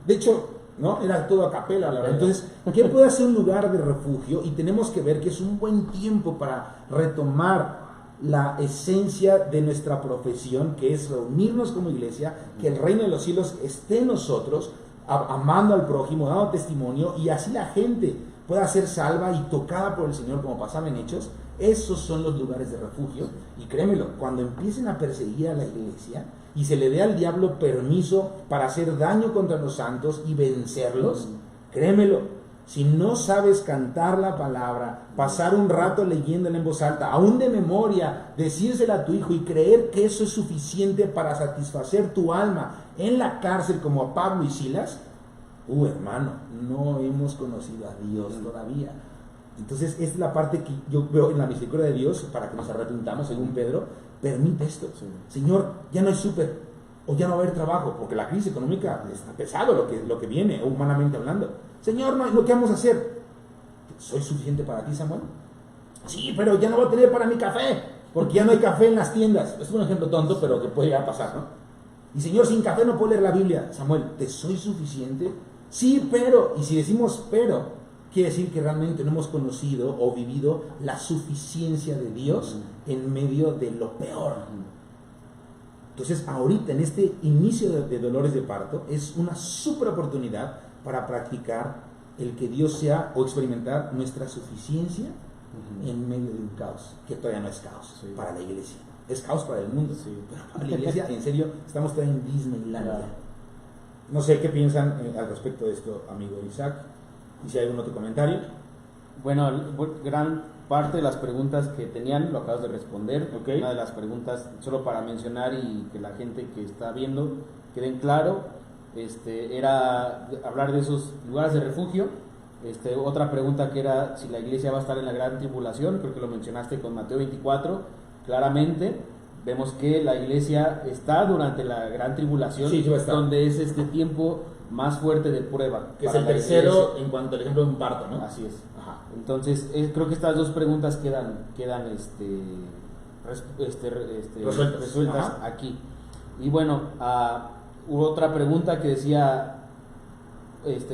De hecho, ¿no? Era todo a capela, la verdad. Entonces, ¿qué puede ser un lugar de refugio? Y tenemos que ver que es un buen tiempo para retomar la esencia de nuestra profesión, que es reunirnos como iglesia, que el reino de los cielos esté en nosotros, amando al prójimo, dando testimonio, y así la gente pueda ser salva y tocada por el Señor, como pasaba en Hechos. Esos son los lugares de refugio. Y créemelo, cuando empiecen a perseguir a la iglesia y se le dé al diablo permiso para hacer daño contra los santos y vencerlos, créemelo, si no sabes cantar la palabra, pasar un rato leyéndola en voz alta, aún de memoria, decírsela a tu hijo y creer que eso es suficiente para satisfacer tu alma en la cárcel como a Pablo y Silas, hermano, no hemos conocido a Dios todavía. Entonces, esta es la parte que yo veo en la misericordia de Dios para que nos arrepintamos, según Pedro, permite esto. Señor, ya no hay súper, o ya no va a haber trabajo, porque la crisis económica está pesado lo que viene, humanamente hablando. Señor, no, ¿qué vamos a hacer? ¿Soy suficiente para ti, Samuel? Sí, pero ya no voy a tener para mi café, porque ya no hay café en las tiendas. Es un ejemplo tonto, pero que puede llegar a pasar, ¿no? Y Señor, sin café no puedo leer la Biblia. Samuel, ¿te soy suficiente? Sí, pero, y si decimos pero, quiere decir que realmente no hemos conocido o vivido la suficiencia de Dios en medio de lo peor. Entonces, ahorita, en este inicio de dolores de parto, es una súper oportunidad para practicar el que Dios sea o experimentar nuestra suficiencia en medio de un caos, que todavía no es caos para la iglesia. Es caos para el mundo, pero para la iglesia, en serio, estamos todavía en Disneylandia. No sé qué piensan al respecto de esto, amigo Isaac, y si hay algún otro comentario.
Bueno, gran parte de las preguntas que tenían lo acabas de responder. Una de las preguntas, solo para mencionar y que la gente que está viendo queden claro, era hablar de esos lugares de refugio. Otra pregunta que era si la iglesia va a estar en la gran tribulación, creo que lo mencionaste con Mateo 24, claramente vemos que la iglesia está durante la gran tribulación, donde es este tiempo más fuerte de prueba.
Que es el tercero en cuanto al ejemplo de un parto, ¿no?
Así es. Ajá. Entonces, creo que estas dos preguntas quedan resueltas aquí. Y bueno, hubo otra pregunta que decía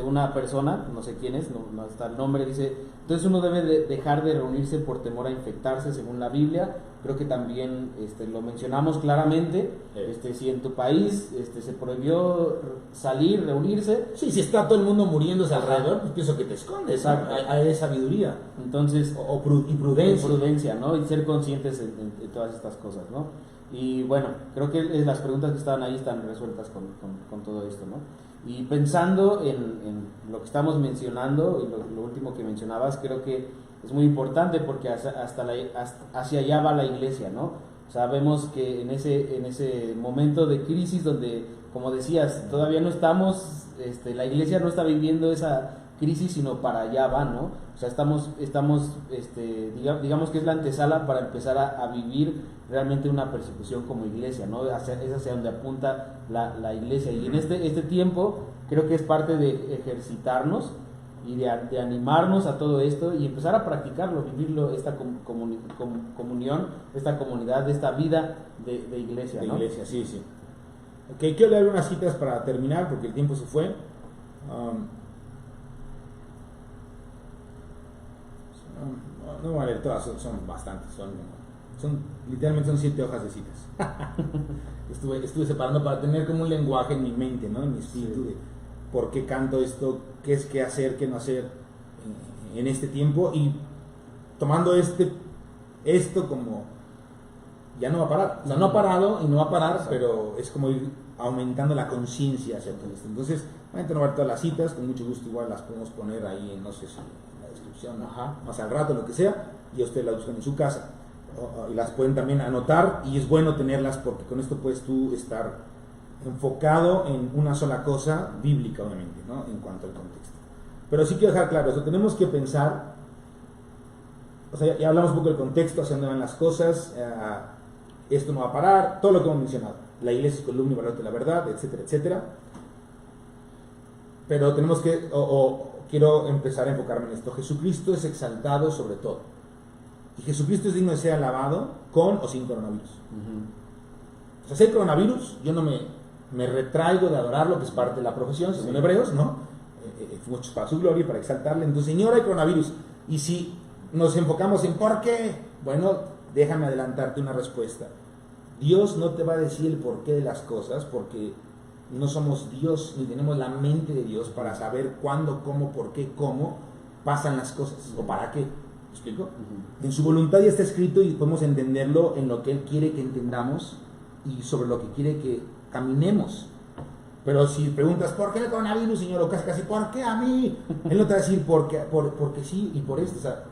una persona, no sé quién es, no está el nombre, dice, entonces uno debe dejar de reunirse por temor a infectarse según la Biblia. Creo que también lo mencionamos claramente. Si en tu país se prohibió salir, reunirse,
si está todo el mundo muriéndose alrededor, pues pienso que te escondes. Hay sabiduría.
Entonces,
y prudencia,
¿no? Y ser conscientes en todas estas cosas, ¿no? Y bueno, creo que las preguntas que estaban ahí están resueltas con todo esto, ¿no? Y pensando en lo que estamos mencionando y lo último que mencionabas, creo que es muy importante porque hacia allá va la iglesia, ¿no? Sabemos que en ese momento de crisis donde, como decías, todavía no estamos, la iglesia no está viviendo esa crisis, sino para allá va, ¿no? O sea, estamos digamos que es la antesala para empezar a vivir realmente una persecución como iglesia, ¿no? Es hacia donde apunta la iglesia. Y en este tiempo creo que es parte de ejercitarnos y de animarnos a todo esto y empezar a practicarlo, vivirlo, esta comunión, esta comunidad, esta vida de iglesia, ¿no?
De iglesia, sí. Ok, quiero leer unas citas para terminar porque el tiempo se fue. No voy a leer todas, son bastantes, literalmente son 7 hojas de citas. Estuve separando para tener como un lenguaje en mi mente, ¿no? En mi espíritu de por qué canto esto, qué es qué hacer, qué no hacer en este tiempo, y tomando esto como ya no va a parar. O sea, no ha parado y no va a parar, pero es como ir aumentando la conciencia acerca de esto. Entonces, voy a no ver todas las citas, con mucho gusto igual las podemos poner ahí, no sé si en la descripción, más al rato, lo que sea, y ustedes las buscan en su casa. y las pueden también anotar, y es bueno tenerlas porque con esto puedes tú estar enfocado en una sola cosa bíblica, obviamente, ¿no? En cuanto al contexto. Pero sí quiero dejar claro eso, tenemos que pensar, o sea, ya hablamos un poco del contexto, hacia dónde van las cosas, esto no va a parar, todo lo que hemos mencionado, la iglesia es columna y valor de la verdad, etcétera, etcétera. Pero tenemos que, quiero empezar a enfocarme en esto, Jesucristo es exaltado sobre todo, y Jesucristo es digno de ser alabado con o sin coronavirus. O sea, si hay coronavirus, yo no me retraigo de adorarlo, que es parte de la profesión, según Hebreos, ¿no? Muchos para su gloria y para exaltarle. Entonces, Señor, hay coronavirus. Y si nos enfocamos en ¿por qué? Bueno, déjame adelantarte una respuesta. Dios no te va a decir el porqué de las cosas, porque no somos Dios, ni tenemos la mente de Dios para saber cuándo, cómo, por qué, cómo pasan las cosas, o para qué. ¿Me explico? En su voluntad ya está escrito y podemos entenderlo en lo que Él quiere que entendamos y sobre lo que quiere que caminemos. Pero si preguntas, ¿por qué el coronavirus, Señor? O casi, ¿por qué a mí? Él no te va a decir porque sí y por esto. O sea,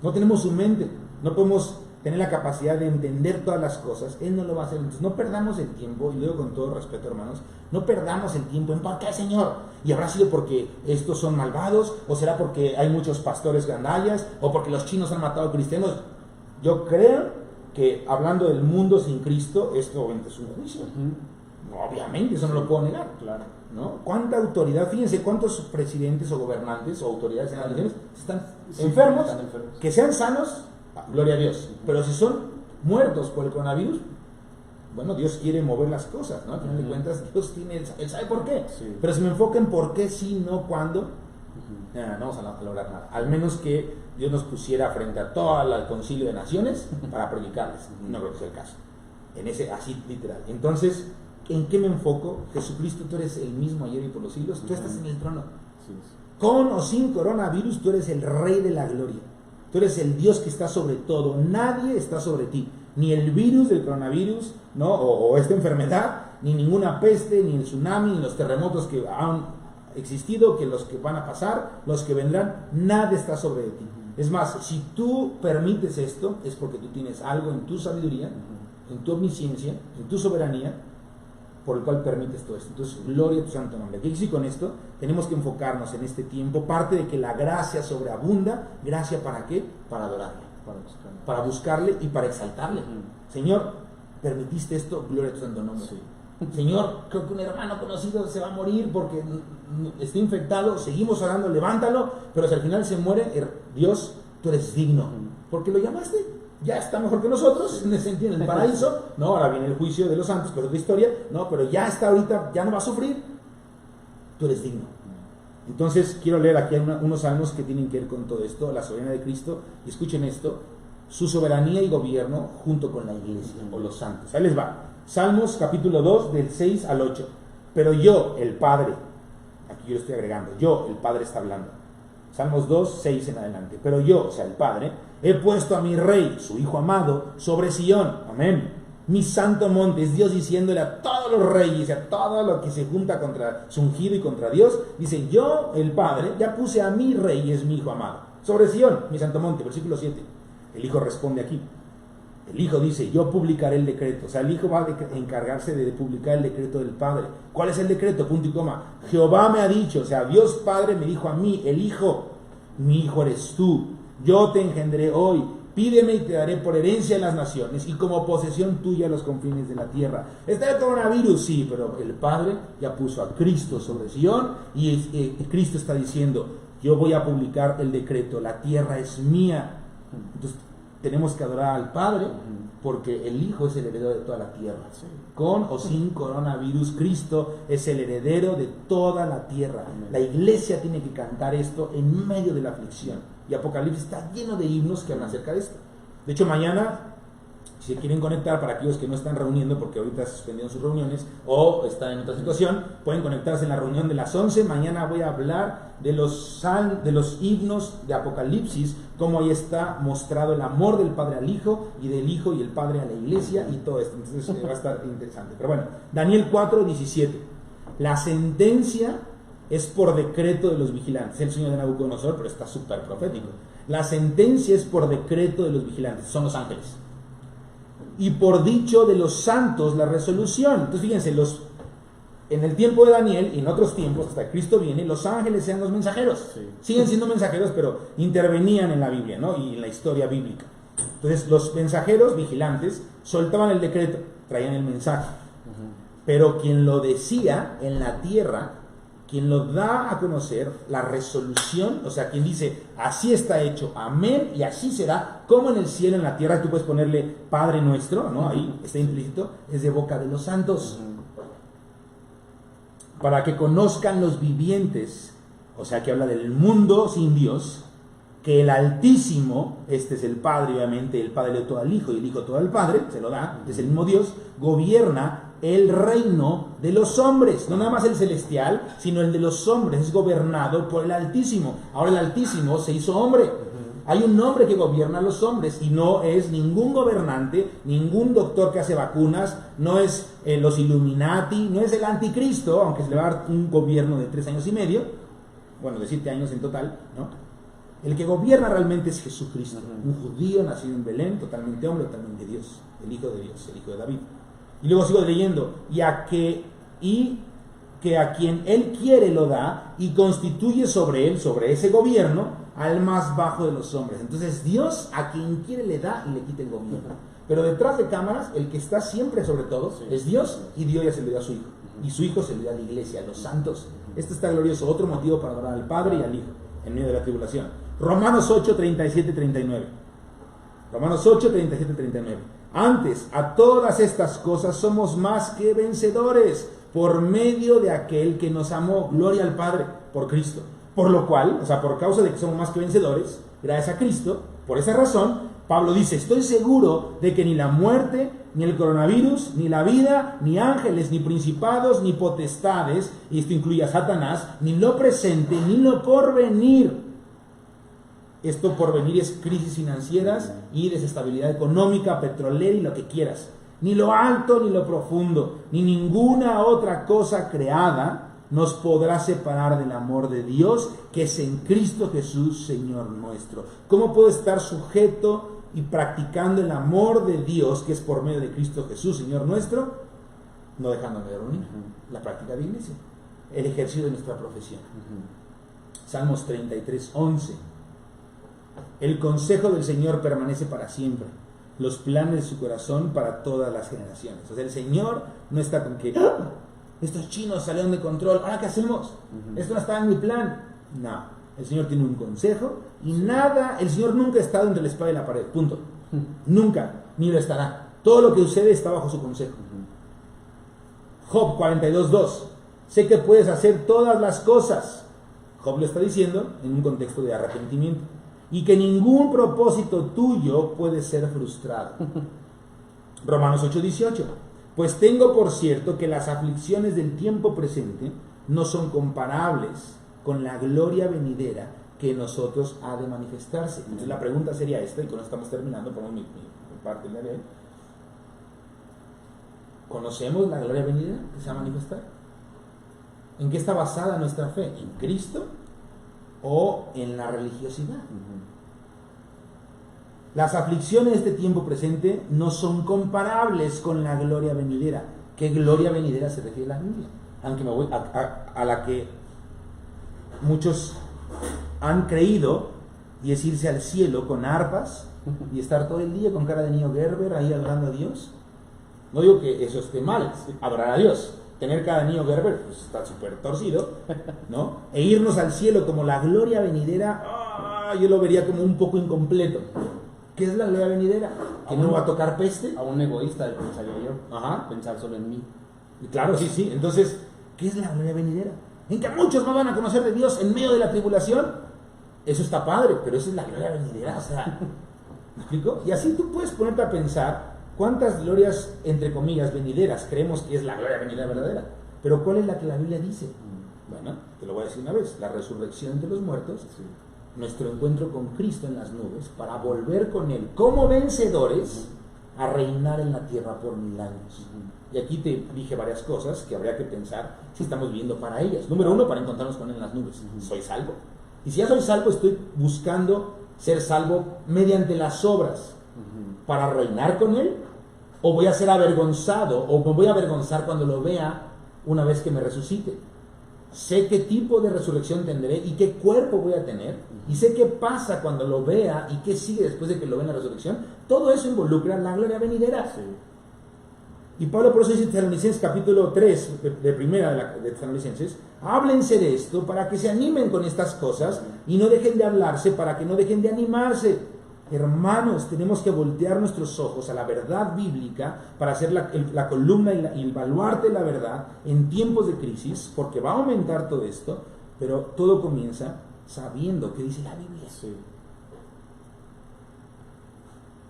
no tenemos su mente, no podemos tener la capacidad de entender todas las cosas. Él no lo va a hacer. Entonces, no perdamos el tiempo, y lo digo con todo respeto, hermanos, no perdamos el tiempo en ¿por qué, Señor? ¿Y habrá sido porque estos son malvados? ¿O será porque hay muchos pastores gandallas? ¿O porque los chinos han matado cristianos? Yo creo que hablando del mundo sin Cristo, esto obviamente es un juicio. Obviamente, eso no lo puedo negar.
Claro.
¿No? ¿Cuánta autoridad? Fíjense cuántos presidentes o gobernantes o autoridades en las naciones están enfermos, que sean sanos, gloria a Dios. Pero si son muertos por el coronavirus, bueno, Dios quiere mover las cosas, ¿no? Al final de cuentas, Dios tiene, Él sabe por qué.
Sí.
Pero si me enfoco en por qué sí, no cuándo, no vamos a lograr nada. Al menos que Dios nos pusiera frente a todo el concilio de naciones para predicarles. No creo que sea el caso. En ese, así literal. Entonces, ¿en qué me enfoco? Jesucristo, tú eres el mismo ayer y por los siglos. Tú estás en el trono.
Sí.
Con o sin coronavirus, tú eres el Rey de la gloria. Tú eres el Dios que está sobre todo. Nadie está sobre ti. Ni el virus del coronavirus, ¿no? o esta enfermedad, ni ninguna peste, ni el tsunami, ni los terremotos que han existido, que los que van a pasar, los que vendrán, nada está sobre ti. Es más, si tú permites esto, es porque tú tienes algo en tu sabiduría, en tu omnisciencia, en tu soberanía, por el cual permites todo esto. Entonces, gloria a tu santo nombre. ¿Qué quiere decir con esto? Tenemos que enfocarnos en este tiempo, parte de que la gracia sobreabunda. ¿Gracia para qué? Para adorarle, para buscarle y para exaltarle. Señor, permitiste esto, gloria a tu santo nombre.
Sí.
Señor, creo que un hermano conocido se va a morir porque está infectado, seguimos orando, levántalo, pero si al final se muere, Dios, tú eres digno, porque lo llamaste, ya está mejor que nosotros, en ese sentido, en el paraíso, no, ahora viene el juicio de los santos, pero otra historia, no, pero ya está ahorita, ya no va a sufrir, tú eres digno. Entonces, quiero leer aquí unos salmos que tienen que ver con todo esto, la soberanía de Cristo, y escuchen esto, su soberanía y gobierno junto con la iglesia, o los santos. Ahí les va. Salmos capítulo 2 del 6 al 8. Pero yo, el Padre, aquí yo lo estoy agregando, yo, el Padre está hablando. Salmos 2, 6 en adelante. Pero yo, o sea, el Padre, he puesto a mi Rey, su Hijo amado, sobre Sion. Amén. Mi santo monte, es Dios diciéndole a todos los reyes, a todo lo que se junta contra su ungido y contra Dios. Dice, yo, el Padre, ya puse a mi Rey, es mi Hijo amado, sobre Sion, mi santo monte. Versículo 7. El Hijo responde aquí. El Hijo dice, yo publicaré el decreto. O sea, el Hijo va a encargarse de publicar el decreto del Padre. ¿Cuál es el decreto? Punto y coma. Jehová me ha dicho, o sea, Dios Padre me dijo a mí, el Hijo, mi Hijo eres tú. Yo te engendré hoy. Pídeme y te daré por herencia a las naciones y como posesión tuya los confines de la tierra. ¿Está el coronavirus? Sí, pero el Padre ya puso a Cristo sobre Sion y Cristo está diciendo, yo voy a publicar el decreto, la tierra es mía. Entonces, tenemos que adorar al Padre porque el Hijo es el heredero de toda la tierra. Sí. Con o sin coronavirus, Cristo es el heredero de toda la tierra. Amén. La iglesia tiene que cantar esto en medio de la aflicción. Y Apocalipsis está lleno de himnos que hablan acerca de esto. De hecho, mañana, si se quieren conectar, para aquellos que no están reuniendo porque ahorita se suspendieron sus reuniones o están en otra situación, pueden conectarse en la reunión de las 11. Mañana voy a hablar de los himnos de Apocalipsis, cómo ahí está mostrado el amor del Padre al Hijo y del Hijo y el Padre a la iglesia y todo esto. Entonces va a estar interesante. Pero bueno, Daniel 4:17. La sentencia es por decreto de los vigilantes. El sueño de Nabucodonosor, pero está súper profético. La sentencia es por decreto de los vigilantes, son los ángeles. y por dicho de los santos la resolución. Entonces fíjense, en el tiempo de Daniel y en otros tiempos, hasta Cristo viene, los ángeles eran los mensajeros.
Sí.
Siguen siendo mensajeros, pero intervenían en la Biblia, ¿no? Y en la historia bíblica. Entonces los mensajeros vigilantes soltaban el decreto, traían el mensaje. Pero quien lo decía en la tierra, quien lo da a conocer, la resolución, o sea, quien dice, así está hecho, amén, y así será, como en el cielo, en la tierra, tú puedes ponerle Padre Nuestro, ¿no? Ahí está implícito, es de boca de los santos. Para que conozcan los vivientes, o sea, que habla del mundo sin Dios, que el Altísimo, este es el Padre, obviamente, el Padre le dio todo al Hijo, y el Hijo todo al Padre, se lo da, es el mismo Dios, gobierna el reino de los hombres, no nada más el celestial, sino el de los hombres, es gobernado por el Altísimo. Ahora el Altísimo se hizo hombre. Hay un hombre que gobierna a los hombres y no es ningún gobernante, ningún doctor que hace vacunas, no es los Illuminati, no es el anticristo, aunque se le va a dar un gobierno de 3 años y medio, bueno, de 7 años en total, ¿no? El que gobierna realmente es Jesucristo, un judío nacido en Belén, totalmente hombre, totalmente Dios, el Hijo de Dios, el Hijo de David. Y luego sigo leyendo, que a quien él quiere lo da y constituye sobre él, sobre ese gobierno, al más bajo de los hombres. Entonces Dios a quien quiere le da y le quita el gobierno. Pero detrás de cámaras, el que está siempre sobre todo es Dios, y Dios ya se le dio a su Hijo. Y su Hijo se le dio a la iglesia, a los santos. Este está glorioso, otro motivo para adorar al Padre y al Hijo en medio de la tribulación. Romanos 8, 37, 39. Romanos 8, 37, 39. Antes, a todas estas cosas somos más que vencedores por medio de aquel que nos amó. Gloria al Padre por Cristo. Por lo cual, o sea, por causa de que somos más que vencedores, gracias a Cristo, por esa razón, Pablo dice, estoy seguro de que ni la muerte, ni el coronavirus, ni la vida, ni ángeles, ni principados, ni potestades, y esto incluye a Satanás, ni lo presente, ni lo porvenir. Esto por venir es crisis financieras y desestabilidad económica, petrolera y lo que quieras. Ni lo alto ni lo profundo, ni ninguna otra cosa creada nos podrá separar del amor de Dios que es en Cristo Jesús, Señor nuestro. ¿Cómo puedo estar sujeto y practicando el amor de Dios que es por medio de Cristo Jesús, Señor nuestro? No dejándome de reunir. La práctica de iglesia. El ejercicio de nuestra profesión. Salmos 33, 11. El consejo del Señor permanece para siempre, los planes de su corazón para todas las generaciones. O sea, el Señor no está con que estos chinos salieron de control, ¿ahora qué hacemos? Esto no estaba en mi plan. No, el Señor tiene un consejo y nada, el Señor nunca ha estado entre la espada y la pared, punto. Nunca, ni lo estará. Todo lo que sucede está bajo su consejo. Job 42:2. Sé que puedes hacer todas las cosas. Job lo está diciendo en un contexto de arrepentimiento. Y que ningún propósito tuyo puede ser frustrado. Romanos 8:18. Pues tengo por cierto que las aflicciones del tiempo presente no son comparables con la gloria venidera que en nosotros ha de manifestarse. Entonces la pregunta sería esta, y con esto estamos terminando por mi parte de hoy. ¿Conocemos la gloria venidera que se va a manifestar? ¿En qué está basada nuestra fe? ¿En Cristo o en la religiosidad? Las aflicciones de este tiempo presente no son comparables con la gloria venidera. ¿Qué gloria venidera se refiere a la Biblia? Aunque me voy a la que muchos han creído, y es irse al cielo con arpas y estar todo el día con cara de niño Gerber ahí adorando a Dios. No digo que eso esté mal, adorar a Dios. Tener cada niño Gerber, pues está súper torcido, ¿no? E irnos al cielo como la gloria venidera, yo lo vería como un poco incompleto. ¿Qué es la gloria venidera? ¿Que no va a tocar peste?
A un egoísta, pensaría yo.
Ajá.
Pensar solo en mí.
Claro, sí. Entonces, ¿qué es la gloria venidera? En que muchos no van a conocer de Dios en medio de la tribulación. Eso está padre, pero esa es la gloria venidera, o sea, ¿me explico? Y así tú puedes ponerte a pensar cuántas glorias, entre comillas, venideras creemos que es la gloria venidera verdadera. Pero ¿cuál es la que la Biblia dice? Bueno, te lo voy a decir una vez. La resurrección de los muertos, nuestro encuentro con Cristo en las nubes, para volver con Él como vencedores a reinar en la tierra por 1000 años. Y aquí te dije varias cosas que habría que pensar si estamos viviendo para ellas. Número 1, para encontrarnos con Él en las nubes. ¿Soy salvo? Y si ya soy salvo, estoy buscando ser salvo mediante las obras para reinar con Él o voy a ser avergonzado, o me voy a avergonzar cuando lo vea una vez que me resucite. Sé qué tipo de resurrección tendré y qué cuerpo voy a tener, y sé qué pasa cuando lo vea y qué sigue después de que lo vea en la resurrección. Todo eso involucra la gloria venidera.
Sí.
Y Pablo por eso dice en Tesalonicenses capítulo 3 de primera de Tesalonicenses: háblense de esto para que se animen con estas cosas y no dejen de hablarse, para que no dejen de animarse. Hermanos, tenemos que voltear nuestros ojos a la verdad bíblica para ser la columna y el baluarte de la verdad en tiempos de crisis, porque va a aumentar todo esto, pero todo comienza sabiendo qué dice la Biblia.
Sí.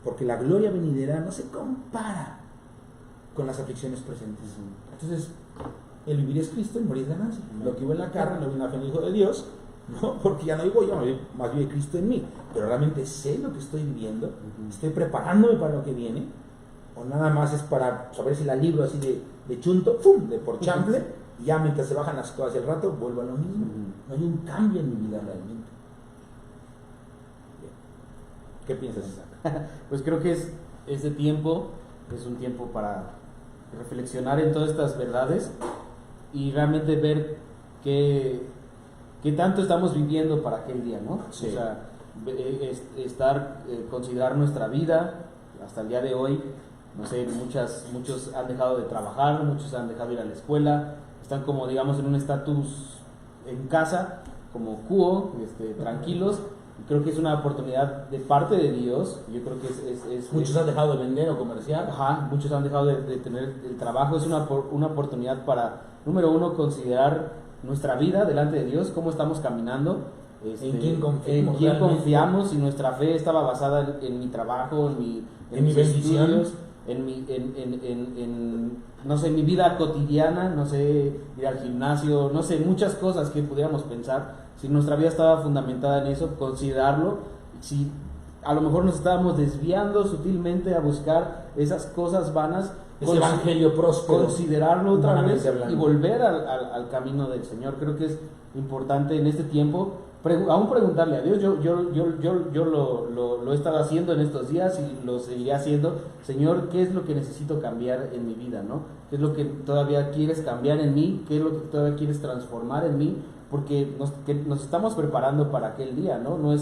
Porque la gloria venidera no se compara con las aflicciones presentes. Entonces, el vivir es Cristo, el morir es ganancia. Lo que vivo en la carne, lo vivo en la fe del Hijo de Dios, ¿no? Porque ya no vivo yo, más vive Cristo en mí. Pero realmente sé lo que estoy viviendo, estoy preparándome para lo que viene, o nada más es para saber si la libro así de chunto, ¡pum!, de por chample, y ya mientras se bajan las cosas y al rato vuelvo a lo mismo. No hay un cambio en mi vida realmente. ¿Qué piensas, Isaac?
Pues creo que este tiempo es un tiempo para reflexionar en todas estas verdades y realmente ver qué tanto estamos viviendo para aquel día, ¿no?
Sí.
O sea, considerar nuestra vida hasta el día de hoy. No sé, muchos han dejado de trabajar, muchos han dejado de ir a la escuela, están como, digamos, en un estatus en casa, como cuo, tranquilos. Creo que es una oportunidad de parte de Dios. Yo creo que
muchos han dejado de vender o comerciar.
Ajá, muchos han dejado de tener el trabajo. Es una oportunidad para, número uno, considerar nuestra vida delante de Dios, cómo estamos caminando,
en quién
confiamos, si nuestra fe estaba basada en mi trabajo, en mis
bendición,
estudios, no sé, en mi vida cotidiana, no sé, ir al gimnasio, no sé, muchas cosas que pudiéramos pensar. Si nuestra vida estaba fundamentada en eso, considerarlo. Si a lo mejor nos estábamos desviando sutilmente a buscar esas cosas vanas,
ese evangelio próspero,
considerarlo otra vez
hablando,
y volver al camino del Señor. Creo que es importante en este tiempo aún preguntarle a Dios. Yo lo he estado haciendo en estos días y lo seguiré haciendo. Señor, ¿qué es lo que necesito cambiar en mi vida, no? ¿Qué es lo que todavía quieres cambiar en mí? ¿Qué es lo que todavía quieres transformar en mí? Porque nos estamos preparando para aquel día, ¿no? No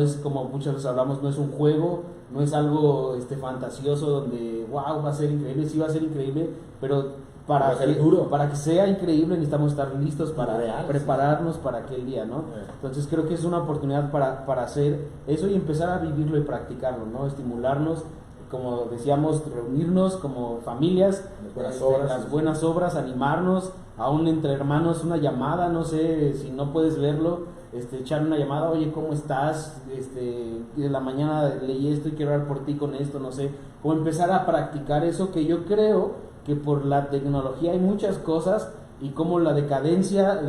es como muchas veces hablamos, no es un juego, no es algo fantasioso donde, wow, va a ser increíble. Sí va a ser increíble, pero para que sea increíble necesitamos estar listos para prepararnos para aquel día, ¿no? Entonces creo que es una oportunidad para hacer eso y empezar a vivirlo y practicarlo, ¿no? Estimularnos, como decíamos, reunirnos como familias, las buenas obras, animarnos, aún entre hermanos, una llamada, no sé, si no puedes verlo, echar una llamada, oye, ¿cómo estás? En la mañana leí esto y quiero orar por ti con esto, no sé, como empezar a practicar eso, que yo creo que por la tecnología hay muchas cosas y como la decadencia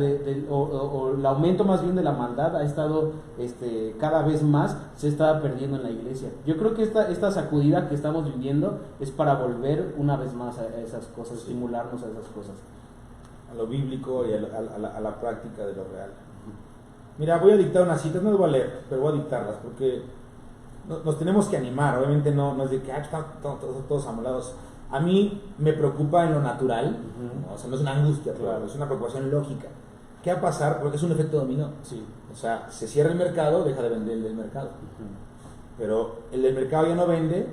o el aumento más bien de la maldad ha estado cada vez más se está perdiendo en la iglesia. Yo creo que esta sacudida que estamos viviendo es para volver una vez más a esas cosas, estimularnos a esas cosas.
A lo bíblico y a la práctica de lo real. Mira, voy a dictar unas citas, no las voy a leer, pero voy a dictarlas porque nos tenemos que animar. Obviamente no es de que están todos amolados. A mí me preocupa en lo natural, ¿no? O sea, no es una angustia, claro, es una preocupación lógica. ¿Qué va a pasar? Porque es un efecto dominó.
Sí.
O sea, se cierra el mercado, deja de vender el del mercado. Pero el del mercado ya no vende,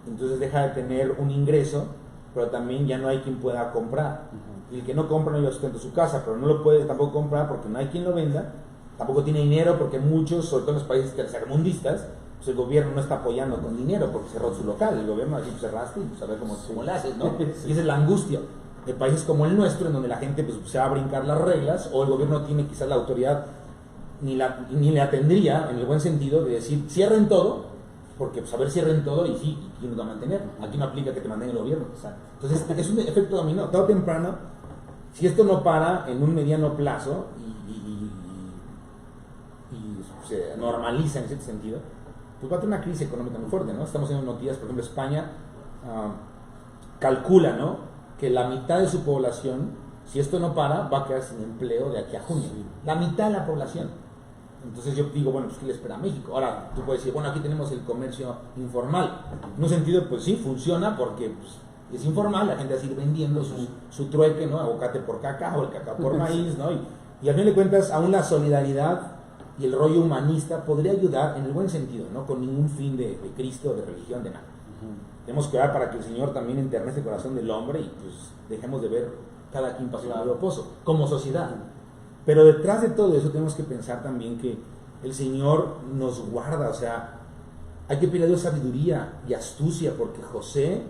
entonces deja de tener un ingreso, pero también ya no hay quien pueda comprar. Y el que no compra no lleva sustento a su casa, pero no lo puede tampoco comprar porque no hay quien lo venda, tampoco tiene dinero porque muchos, sobre todo en los países tercermundistas, pues el gobierno no está apoyando con dinero porque cerró su local. El gobierno aquí pues cerraste y pues a ver cómo le haces, ¿no? Sí. Y esa es la angustia de países como el nuestro, en donde la gente pues se va a brincar las reglas, o el gobierno tiene quizás la autoridad ni la tendría, en el buen sentido, de decir cierren todo, porque pues a ver, cierren todo y sí, ¿y quién nos va a mantener? Aquí no aplica que te mantenga el gobierno. Exacto. Entonces es un efecto dominó. Tarde o temprano, si esto no para en un mediano plazo y se normaliza en ese sentido, pues va a tener una crisis económica muy fuerte, ¿no? Estamos viendo noticias, por ejemplo, España calcula, ¿no?, que la mitad de su población, si esto no para, va a quedar sin empleo de aquí a junio. La mitad de la población. Entonces yo digo, bueno, pues ¿qué le espera a México? Ahora, tú puedes decir, bueno, aquí tenemos el comercio informal. En un sentido, pues sí, funciona porque pues, es informal, la gente va a seguir vendiendo su trueque, ¿no? Aguacate por cacao, el cacao por maíz, ¿no? Y al fin de cuentas, aún la solidaridad y el rollo humanista podría ayudar en el buen sentido, ¿no? Con ningún fin de Cristo, de religión, de nada. Tenemos que orar para que el Señor también enternece el corazón del hombre y pues dejemos de ver cada quien pasó por el pozo, como sociedad. Pero detrás de todo eso tenemos que pensar también que el Señor nos guarda, o sea, hay que pedir a Dios sabiduría y astucia, porque José,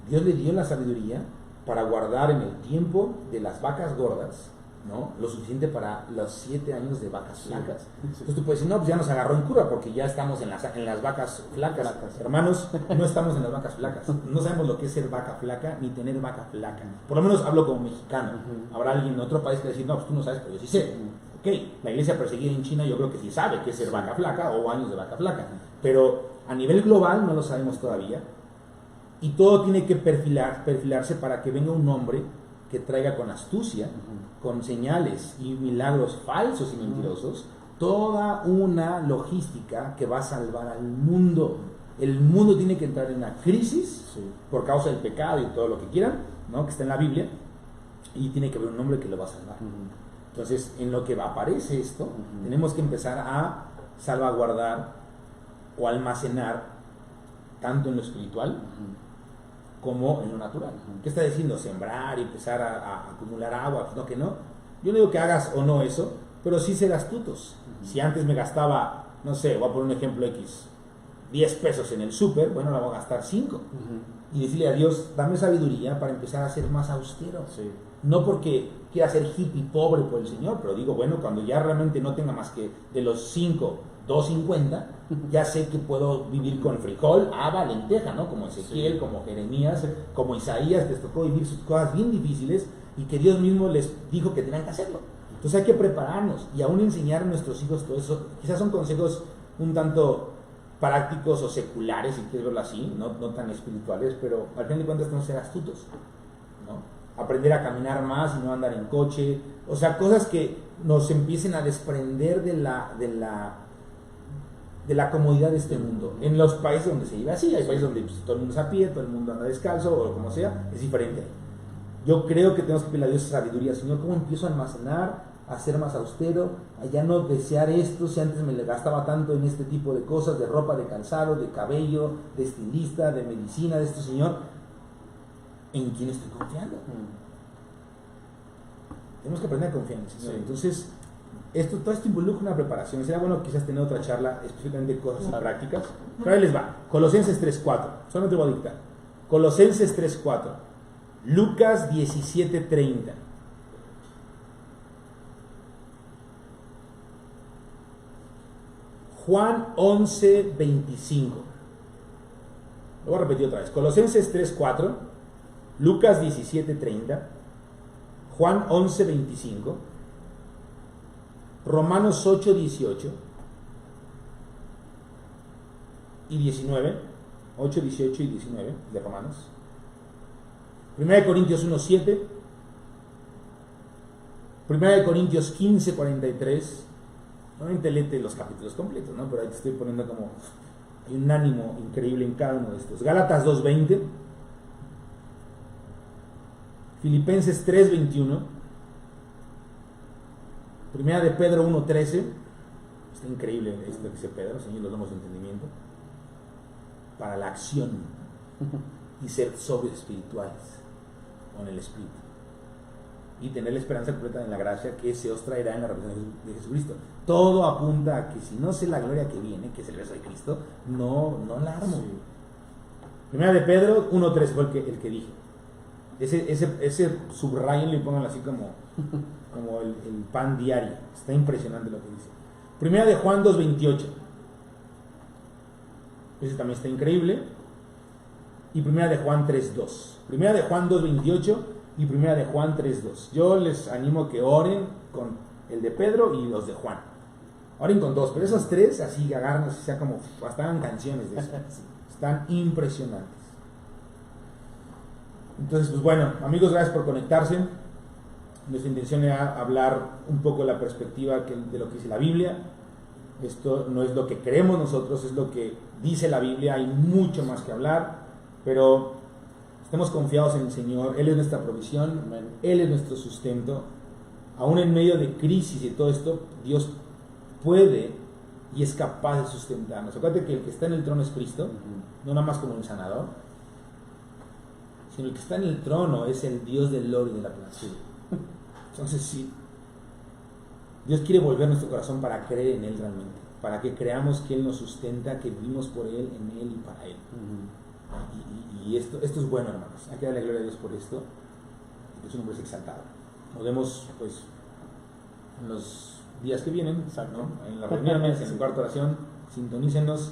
Dios le dio la sabiduría para guardar en el tiempo de las vacas gordas, ¿no? Lo suficiente para los 7 años de vacas flacas. Entonces tú puedes decir, no, pues ya nos agarró en curva porque ya estamos en las vacas flacas. Hermanos, no estamos en las vacas flacas. No sabemos lo que es ser vaca flaca ni tener vaca flaca. Por lo menos hablo como mexicano. Habrá alguien en otro país que decir, no, pues tú no sabes, pero yo sí sé. Ok, la iglesia perseguida en China yo creo que sí sabe qué es ser vaca flaca o años de vaca flaca. Pero a nivel global no lo sabemos todavía. Y todo tiene que perfilarse para que venga un hombre que traiga con astucia, con señales y milagros falsos y mentirosos, toda una logística que va a salvar al mundo. El mundo tiene que entrar en una crisis por causa del pecado y todo lo que quieran, ¿no? Que está en la Biblia, y tiene que haber un hombre que lo va a salvar. Entonces, en lo que aparece esto, tenemos que empezar a salvaguardar o almacenar tanto en lo espiritual como en lo natural. ¿Qué está diciendo? Sembrar y empezar a acumular agua. No, que no. Yo no digo que hagas o no eso, pero sí ser astutos. Si antes me gastaba, no sé, voy a poner un ejemplo X, 10 pesos en el súper, bueno, ahora voy a gastar 5. Y decirle a Dios, dame sabiduría para empezar a ser más austero. No porque quiera ser hippie pobre por el Señor, pero digo, bueno, cuando ya realmente no tenga más que de los 5, 2.50, ya sé que puedo vivir con frijol, haba, lenteja, ¿no? Como Ezequiel, como Jeremías, como Isaías, les tocó vivir sus cosas bien difíciles y que Dios mismo les dijo que tenían que hacerlo. Entonces hay que prepararnos y aún enseñar a nuestros hijos todo eso. Quizás son consejos un tanto prácticos o seculares, si quieres verlo así, no tan espirituales, pero al fin de cuentas tenemos que ser astutos, ¿no? Aprender a caminar más y no andar en coche, o sea, cosas que nos empiecen a desprender de la comodidad de este mundo. En los países donde se vive así, hay países donde pues, todo el mundo es a pie, todo el mundo anda descalzo o como sea, es diferente. Yo creo que tenemos que pedirle a Dios sabiduría. Señor, ¿cómo empiezo a almacenar, a ser más austero, a ya no desear esto? Si antes me le gastaba tanto en este tipo de cosas, de ropa, de calzado, de cabello, de estilista, de medicina, de esto, Señor, ¿en quién estoy confiando? Tenemos que aprender a confiar en el Señor. Entonces, todo esto involucra una preparación. Sería bueno quizás tener otra charla específicamente de cosas prácticas. Pero ahí les va. Colosenses 3.4. Solamente voy a dictar. Colosenses 3.4. Lucas 17.30. Juan 11.25. Lo voy a repetir otra vez. Colosenses 3.4. Lucas 17.30. Juan 11.25. Romanos 8.18 y 19, 8, 18 y 19 de Romanos. 1 Corintios 1.7, 1 Corintios 15.43. Normalmente léete los capítulos completos, ¿no? Pero ahí te estoy poniendo como hay un ánimo increíble en cada uno de estos. Gálatas 2.20, Filipenses 3.21, Primera de Pedro 1.13, está increíble esto que dice Pedro, Señor, los damos de entendimiento, para la acción y ser sobrios espirituales con el Espíritu y tener la esperanza completa en la gracia que se os traerá en la revelación de Jesucristo. Todo apunta a que si no sé la gloria que viene, que es el beso de Cristo, no la armo. Primera de Pedro 1.13 fue el que dije. Ese subrayen, le pongan así como el pan diario. Está impresionante lo que dice. Primera de Juan 2.28. Ese también está increíble. Y primera de Juan 3.2. Primera de Juan 2.28 y primera de Juan 3.2. Yo les animo que oren con el de Pedro y los de Juan. Oren con dos, pero esos tres así agarran, así sea como hasta hagan canciones de eso. Están impresionantes. Entonces, pues bueno, amigos, gracias por conectarse. Nuestra intención era hablar un poco de la perspectiva de lo que dice la Biblia. Esto no es lo que creemos nosotros, es lo que dice la Biblia. Hay mucho más que hablar, pero estemos confiados en el Señor. Él es nuestra provisión, Él es nuestro sustento. Aún en medio de crisis y todo esto, Dios puede y es capaz de sustentarnos. Acuérdate que el que está en el trono es Cristo, no nada más como el sanador, sino el que está en el trono es el Dios del oro y de la plata. Entonces sí, Dios quiere volver nuestro corazón para creer en Él realmente, para que creamos que Él nos sustenta, que vivimos por Él, en Él y para Él. Y esto es bueno, hermanos. Hay que darle gloria a Dios por esto, porque su nombre es exaltado. Nos vemos pues en los días que vienen, ¿no? En las reuniones, en el cuarto de oración. Sintonícenos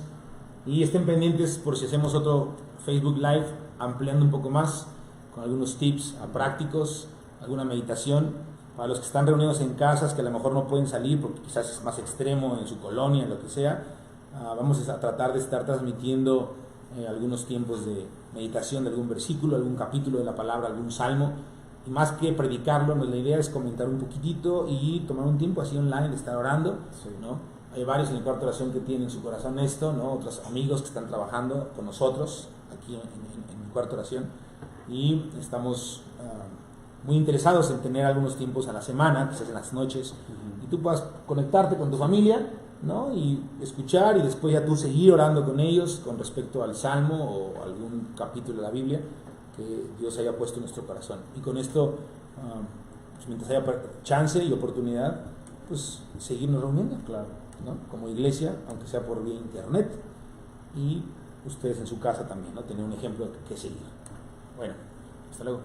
y estén pendientes por si hacemos otro Facebook Live ampliando un poco más con algunos tips prácticos, alguna meditación para los que están reunidos en casas que a lo mejor no pueden salir porque quizás es más extremo en su colonia, en lo que sea. Vamos a tratar de estar transmitiendo algunos tiempos de meditación de algún versículo, algún capítulo de la palabra, algún salmo. Y más que predicarlo, la idea es comentar un poquitito y tomar un tiempo así online, estar orando, ¿no? Hay varios en el cuarto de oración que tienen en su corazón esto, ¿no? Otros amigos que están trabajando con nosotros aquí en el cuarto de oración y estamos muy interesados en tener algunos tiempos a la semana, quizás en las noches, y tú puedas conectarte con tu familia, ¿no? Y escuchar y después ya tú seguir orando con ellos con respecto al salmo o algún capítulo de la Biblia que Dios haya puesto en nuestro corazón. Y con esto, pues mientras haya chance y oportunidad, pues seguirnos reuniendo,
claro,
¿no? Como iglesia, aunque sea por vía internet, y ustedes en su casa también, ¿no? Tener un ejemplo que seguir. Bueno, hasta luego.